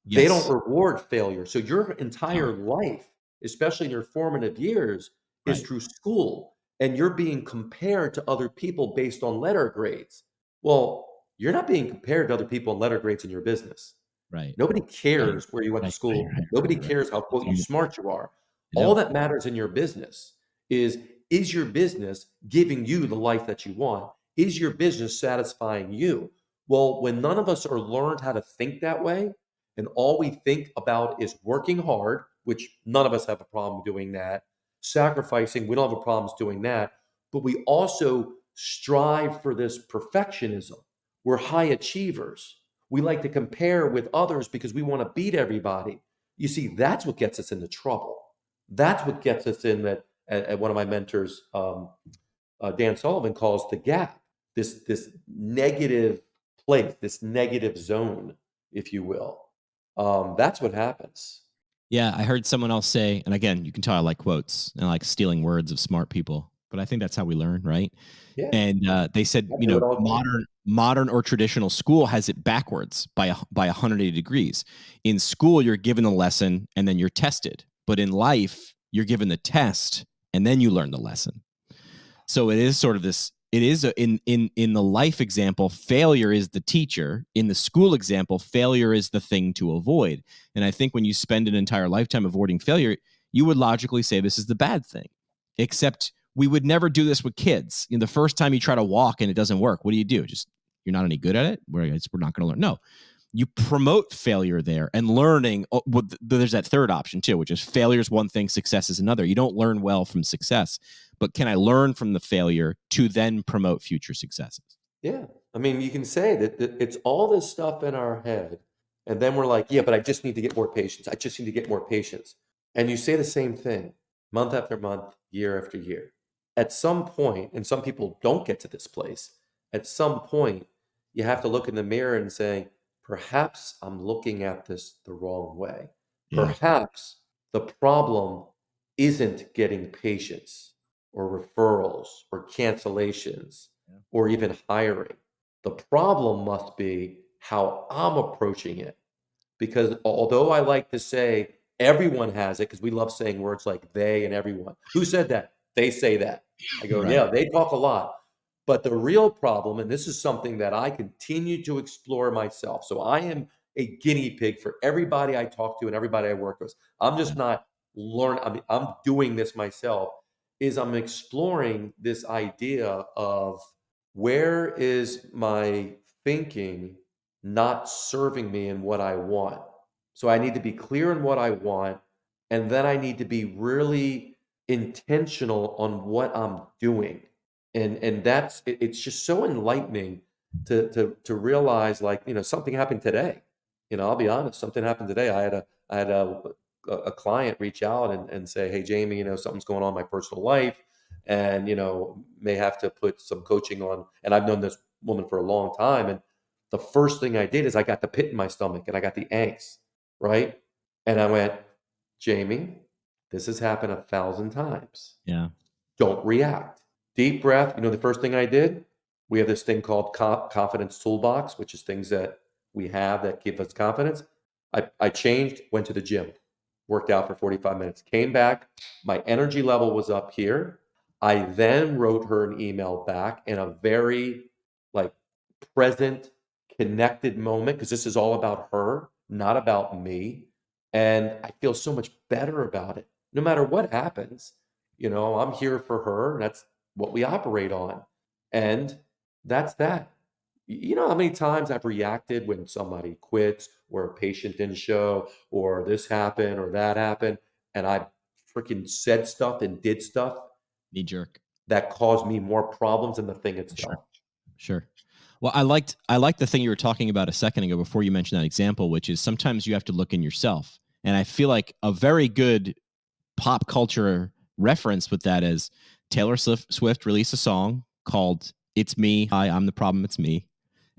they don't reward failure. So your entire life, especially in your formative years, is through school. And you're being compared to other people based on letter grades. Well, you're not being compared to other people on letter grades in your business. Right. Nobody cares where you went to school. Nobody cares how quote you smart you are. All that matters in your business is your business giving you the life that you want? Is your business satisfying you? Well, when none of us are learned how to think that way, and all we think about is working hard, which none of us have a problem doing that, sacrificing, we don't have a problem doing that, but we also strive for this perfectionism. We're high achievers. We like to compare with others because we want to beat everybody. You see, that's what gets us into trouble. That's what gets us in that, at one of my mentors, Dan Sullivan, calls the gap, this negative place, this negative zone, if you will. That's what happens. Yeah, I heard someone else say, and again, you can tell I like quotes and I like stealing words of smart people, but I think that's how we learn, right? Yeah. And they said, modern or traditional school has it backwards by 180 degrees. In school, you're given the lesson and then you're tested, but in life, you're given the test and then you learn the lesson. So it is sort of this. It is in the life example, failure is the teacher. In the school example, failure is the thing to avoid. And I think when you spend an entire lifetime avoiding failure, you would logically say this is the bad thing. Except we would never do this with kids. The first time you try to walk and it doesn't work, what do? Just you're not any good at it. We're not going to learn. No, you promote failure there and learning. Well, there's that third option too, which is failure is one thing, success is another. You don't learn well from success, but can I learn from the failure to then promote future successes? Yeah. I mean, you can say that it's all this stuff in our head. And then we're like, yeah, but I just need to get more patience. I just need to get more patience. And you say the same thing month after month, year after year. At some point, and some people don't get to this place, at some point, you have to look in the mirror and say, perhaps I'm looking at this the wrong way. Yeah. Perhaps the problem isn't getting patience or referrals or cancellations or even hiring. The problem must be how I'm approaching it. Because although I like to say everyone has it, because we love saying words like they and everyone. Who said that? They say that. I go, yeah, they talk a lot. But the real problem, and this is something that I continue to explore myself. So I am a guinea pig for everybody I talk to and everybody I work with. I'm just not learning. I mean, I'm doing this myself. Is I'm exploring this idea of where is my thinking not serving me in what I want. So I need to be clear in what I want, and then I need to be really intentional on what I'm doing. And that's it's just so enlightening to realize, like, something happened today. I'll be honest, something happened today. I had a client reach out and say, hey, Jamey, something's going on in my personal life, and may have to put some coaching on. And I've known this woman for a long time, and the first thing I did is I got the pit in my stomach and I got the angst, right? And I went, Jamey, this has happened 1,000 times. Yeah. Don't react. Deep breath. You know, the first thing I did, we have this thing called confidence toolbox, which is things that we have that give us confidence. I changed, went to the gym, worked out for 45 minutes, came back. My energy level was up here. I then wrote her an email back in a very like present, connected moment, because this is all about her, not about me. And I feel so much better about it. No matter what happens, you know, I'm here for her. And that's what we operate on. And that's that. You know how many times I've reacted when somebody quits or a patient didn't show or this happened or that happened, and I freaking said stuff and did stuff Knee jerk. that caused me more problems than the thing itself. Sure. Well, I liked the thing you were talking about a second ago before you mentioned that example, which is sometimes you have to look in yourself. And I feel like a very good pop culture reference with that is Taylor Swift released a song called "It's Me, Hi, I'm the Problem, It's Me,"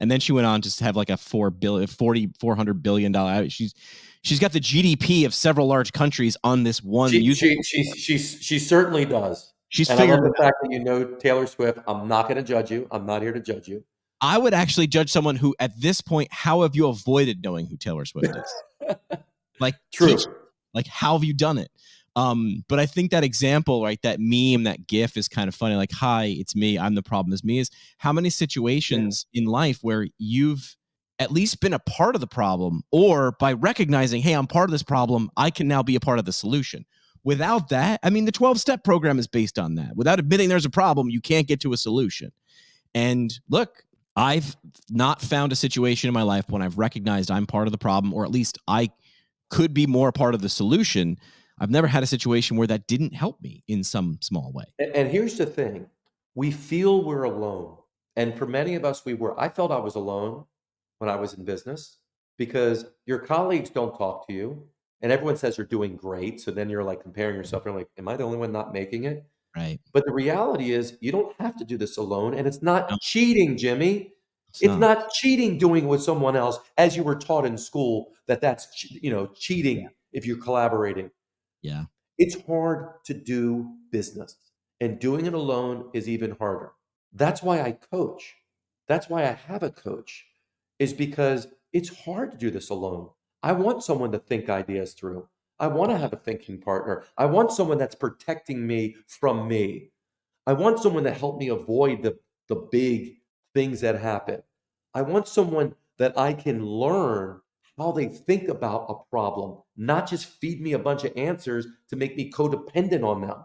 and then she went on to have like a $400 billion. She's got the GDP of several large countries on this one music. She certainly does. She's And I love figured the fact that you know Taylor Swift. I'm not going to judge you. I'm not here to judge you. I would actually judge someone who, at this point, how have you avoided knowing who Taylor Swift is? Like, True. Like, how have you done it? But I think that example, right, that meme, that GIF is kind of funny. Like, hi, it's me. I'm the problem. It's me. Is how many situations in life where you've at least been a part of the problem, or by recognizing, hey, I'm part of this problem, I can now be a part of the solution. Without that, I mean, the 12-step program is based on that. Without admitting there's a problem, you can't get to a solution. And look, I've not found a situation in my life when I've recognized I'm part of the problem, or at least I could be more part of the solution. I've never had a situation where that didn't help me in some small way. And here's the thing. We feel we're alone. And for many of us, we were. I felt I was alone when I was in business because your colleagues don't talk to you and everyone says you're doing great. So then you're like comparing yourself. You're like, am I the only one not making it? Right. But the reality is you don't have to do this alone. And it's No. not cheating, Jimmy. It's It's not. not cheating doing with someone else as you were taught in school that's cheating if you're collaborating. Yeah. It's hard to do business, and doing it alone is even harder. That's why I coach. That's why I have a coach, is because it's hard to do this alone. I want someone to think ideas through. I want to have a thinking partner. I want someone that's protecting me from me. I want someone to help me avoid the big things that happen. I want someone that I can learn how they think about a problem, not just feed me a bunch of answers to make me codependent on them.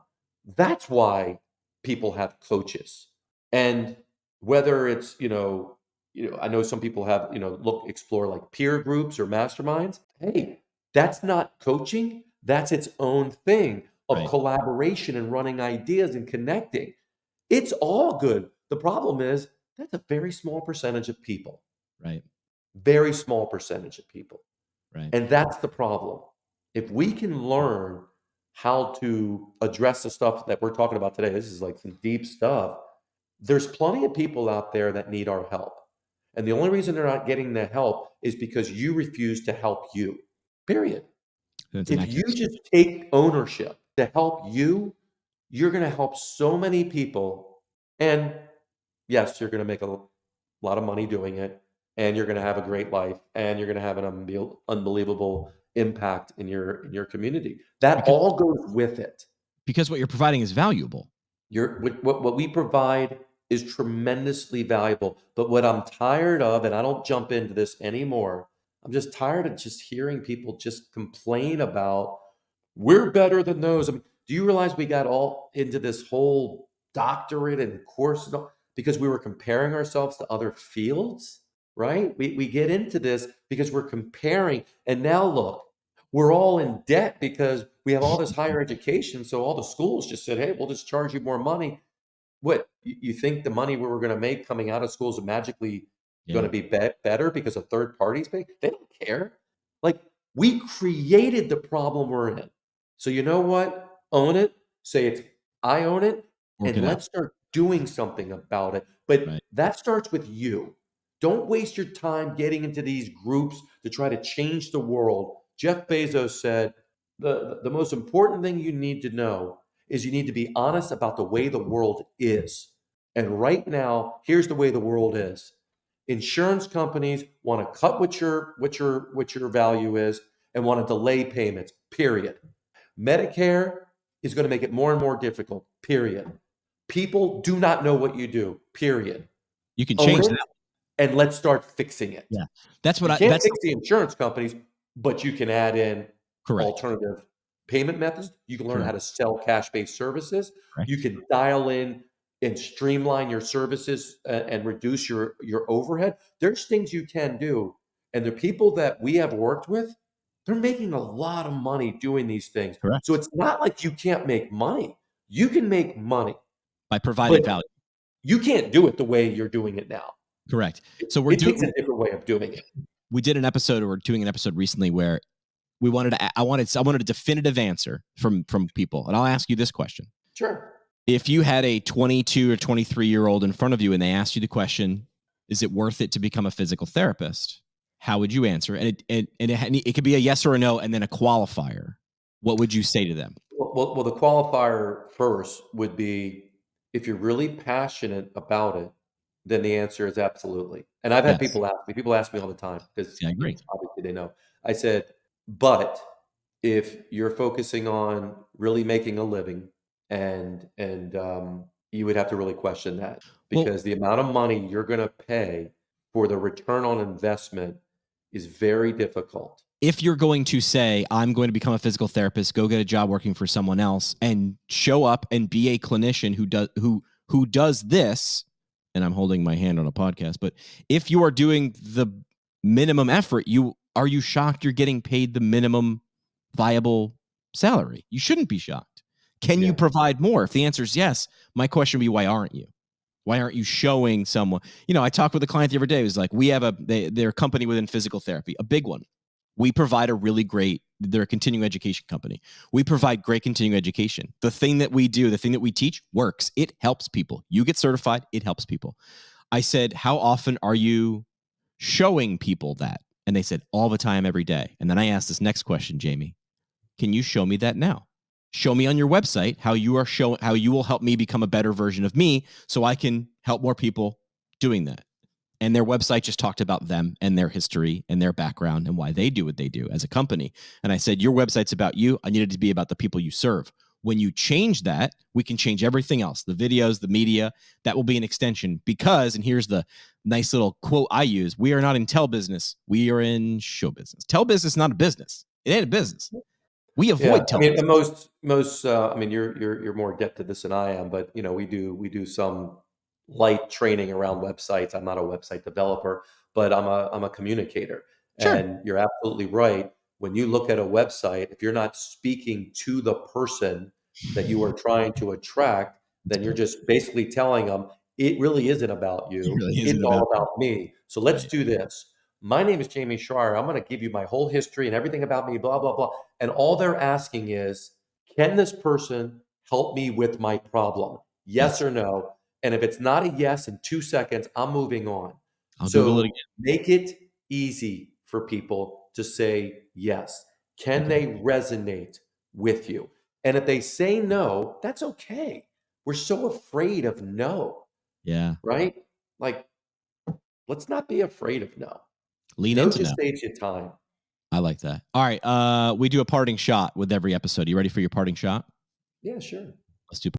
That's why people have coaches. And whether it's, I know some people have, explore like peer groups or masterminds. Hey, that's not coaching. That's its own thing of Right. collaboration and running ideas and connecting. It's all good. The problem is that's a very small percentage of people. Right. Very small percentage of people. Right. And that's the problem. If we can learn how to address the stuff that we're talking about today, this is like some deep stuff. There's plenty of people out there that need our help. And the only reason they're not getting the help is because you refuse to help you. Period. That's an If you accurate. just take ownership to help you, you're going to help so many people. And yes, you're going to make a lot of money doing it, and you're going to have a great life, and you're going to have an unbelievable impact in your community. That all goes with it. Because what you're providing is valuable. What we provide is tremendously valuable. But what I'm tired of, and I don't jump into this anymore, I'm just tired of just hearing people just complain about we're better than those. I mean, do you realize we got all into this whole doctorate and course because we were comparing ourselves to other fields, right? We get into this because we're comparing. And now look, we're all in debt because we have all this higher education. So all the schools just said, hey, we'll just charge you more money. What, you think the money we were going to make coming out of schools is magically going to be better because a third party's paying? They don't care. Like, we created the problem we're in. So you know what? Own it. Say it's I own it, Work and it out. let's start doing something about it. But Right. that starts with you. Don't waste your time getting into these groups to try to change the world. Jeff Bezos said the most important thing you need to know is you need to be honest about the way the world is. And right now, here's the way the world is. Insurance companies want to cut what your value is and want to delay payments. Period. Medicare is going to make it more and more difficult. Period. People do not know what you do. Period. You can Own change it, that. and let's start fixing it. Yeah, that's what You I. can't That's fix the insurance companies, but you can add in correct. alternative payment methods. You can learn how Correct. to sell cash-based services. Correct. You can dial in and streamline your services and reduce your overhead. There's things you can do, and the people that we have worked with, they're making a lot of money doing these things. Correct. So it's not like you can't make money. You can make money By providing but value. you can't do it the way you're doing it now. Correct. So It takes a different way of doing it. We did an episode, or we're doing an episode recently where we wanted to. I wanted a definitive answer from people, and I'll ask you this question. Sure. If you had a 22 or 23-year-old in front of you and they asked you the question, is it worth it to become a physical therapist? How would you answer? And it could be a yes or a no and then a qualifier. What would you say to them? Well, the qualifier first would be if you're really passionate about it, then the answer is absolutely. And I've had Yes. people ask me all the time because Yeah, I agree. obviously they know. I said, but if you're focusing on really making a living and you would have to really question that Well- because the amount of money you're going to pay for the return on investment is very difficult. If you're going to say, I'm going to become a physical therapist, go get a job working for someone else and show up and be a clinician who does this, and I'm holding my hand on a podcast, but if you are doing the minimum effort, are you shocked you're getting paid the minimum viable salary? You shouldn't be shocked. Can you Yeah. provide more? If the answer is yes, my question would be, why aren't you? Why aren't you showing someone? I talked with a client the other day. It was like, we have they're a company within physical therapy, a big one. We provide they're a continuing education company. We provide great continuing education. The thing that we do, the thing that we teach works. It helps people. You get certified, it helps people. I said, how often are you showing people that? And they said, all the time, every day. And then I asked this next question, Jamey, can you show me that now? Show me on your website how you will help me become a better version of me so I can help more people doing that. And their website just talked about them and their history and their background and why they do what they do as a company. And I said, your website's about you. I need it to be about the people you serve. When you change that, we can change everything else. The videos, the media, that will be an extension because, and here's the nice little quote I use, we are not in tell business. We are in show business. Tell business is not a business. It ain't a business. We avoid tell business. You're more adept at this than I am, but we do some light training around websites. I'm not a website developer, but I'm a communicator. Sure. And you're absolutely right. When you look at a website, if you're not speaking to the person that you are trying to attract, then you're just basically telling them it really isn't about you. It's all about me. So let's do this. My name is Jamey Schrier. I'm going to give you my whole history and everything about me, blah, blah, blah. And all they're asking is, can this person help me with my problem? Yes or no? And if it's not a yes in 2 seconds, I'm moving on. I'll Google it again. Make it easy for people to say yes. Can they resonate with you? And if they say no, that's okay. We're so afraid of no. Yeah. Right? Like, let's not be afraid of no. Lean No into just no. saves you time. I like that. All right. We do a parting shot with every episode. You ready for your parting shot? Yeah, sure. Let's do.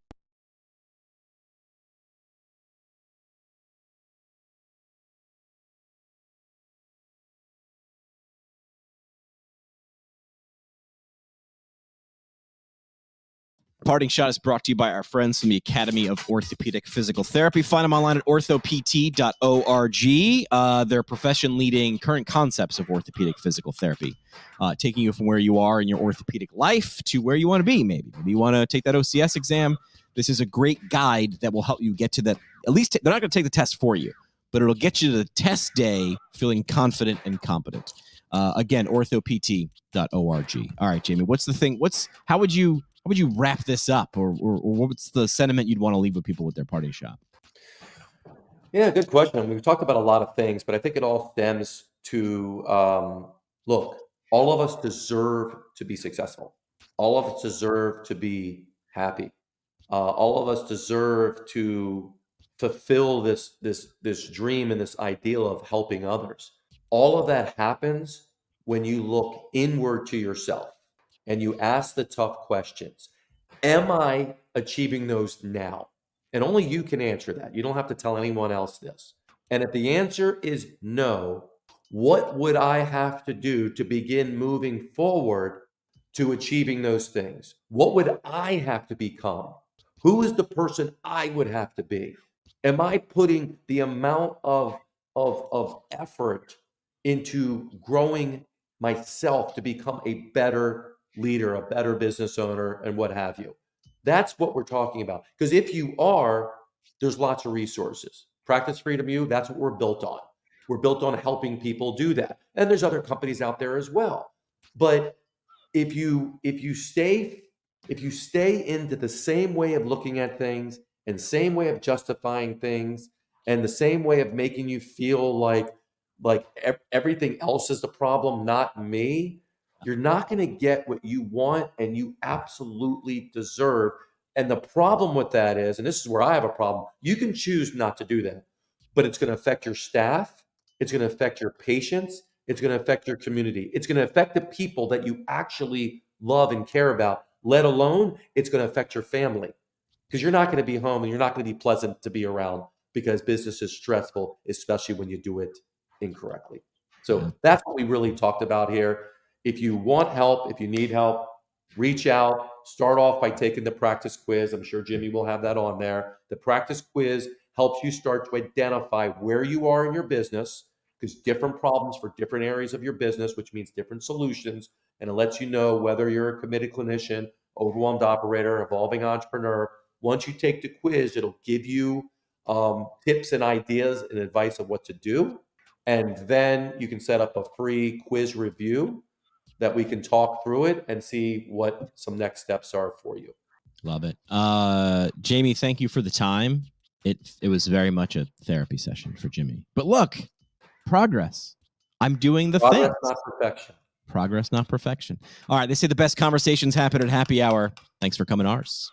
Parting shot is brought to you by our friends from the Academy of Orthopedic Physical Therapy. Find them online at orthopt.org. They're profession-leading current concepts of orthopedic physical therapy, taking you from where you are in your orthopedic life to where you want to be, maybe. Maybe you want to take that OCS exam. This is a great guide that will help you get to that. At least they're not going to take the test for you, but it'll get you to the test day feeling confident and competent. Again, orthopt.org. All right, Jamey, what's the thing? How would you wrap this up, or what's the sentiment you'd want to leave with people with their parting shot? Yeah, good question. We've talked about a lot of things, but I think it all stems to look, all of us deserve to be successful. All of us deserve to be happy. All of us deserve to fulfill this dream and this ideal of helping others. All of that happens when you look inward to yourself and you ask the tough questions. Am I achieving those now? And only you can answer that. You don't have to tell anyone else this. And if the answer is no, what would I have to do to begin moving forward to achieving those things? What would I have to become? Who is the person I would have to be? Am I putting the amount of effort into growing myself to become a better leader, a better business owner, and what have you? That's what we're talking about. Because if you are, there's lots of resources. Practice Freedom U, that's what we're built on. We're built on helping people do that. And there's other companies out there as well. But if you stay into the same way of looking at things and same way of justifying things and the same way of making you feel like everything else is the problem, not me, you're not going to get what you want and you absolutely deserve. And the problem with that is, and this is where I have a problem, you can choose not to do that, but it's going to affect your staff, it's going to affect your patients, it's going to affect your community. It's going to affect the people that you actually love and care about, let alone it's going to affect your family because you're not going to be home and you're not going to be pleasant to be around because business is stressful, especially when you do it incorrectly. Yeah. So that's what we really talked about here. If you want help, if you need help, reach out. Start off by taking the practice quiz. I'm sure Jimmy will have that on there. The practice quiz helps you start to identify where you are in your business because different problems for different areas of your business, which means different solutions. And it lets you know whether you're a committed clinician, overwhelmed operator, evolving entrepreneur. Once you take the quiz, it'll give you tips and ideas and advice of what to do. And then you can set up a free quiz review that we can talk through it and see what some next steps are for you. Love it. Jamey, thank you for the time. It was very much a therapy session for Jimmy. But look, progress. I'm doing the Progress, thing. not perfection. Progress, not perfection. All right. They say the best conversations happen at happy hour. Thanks for coming ours.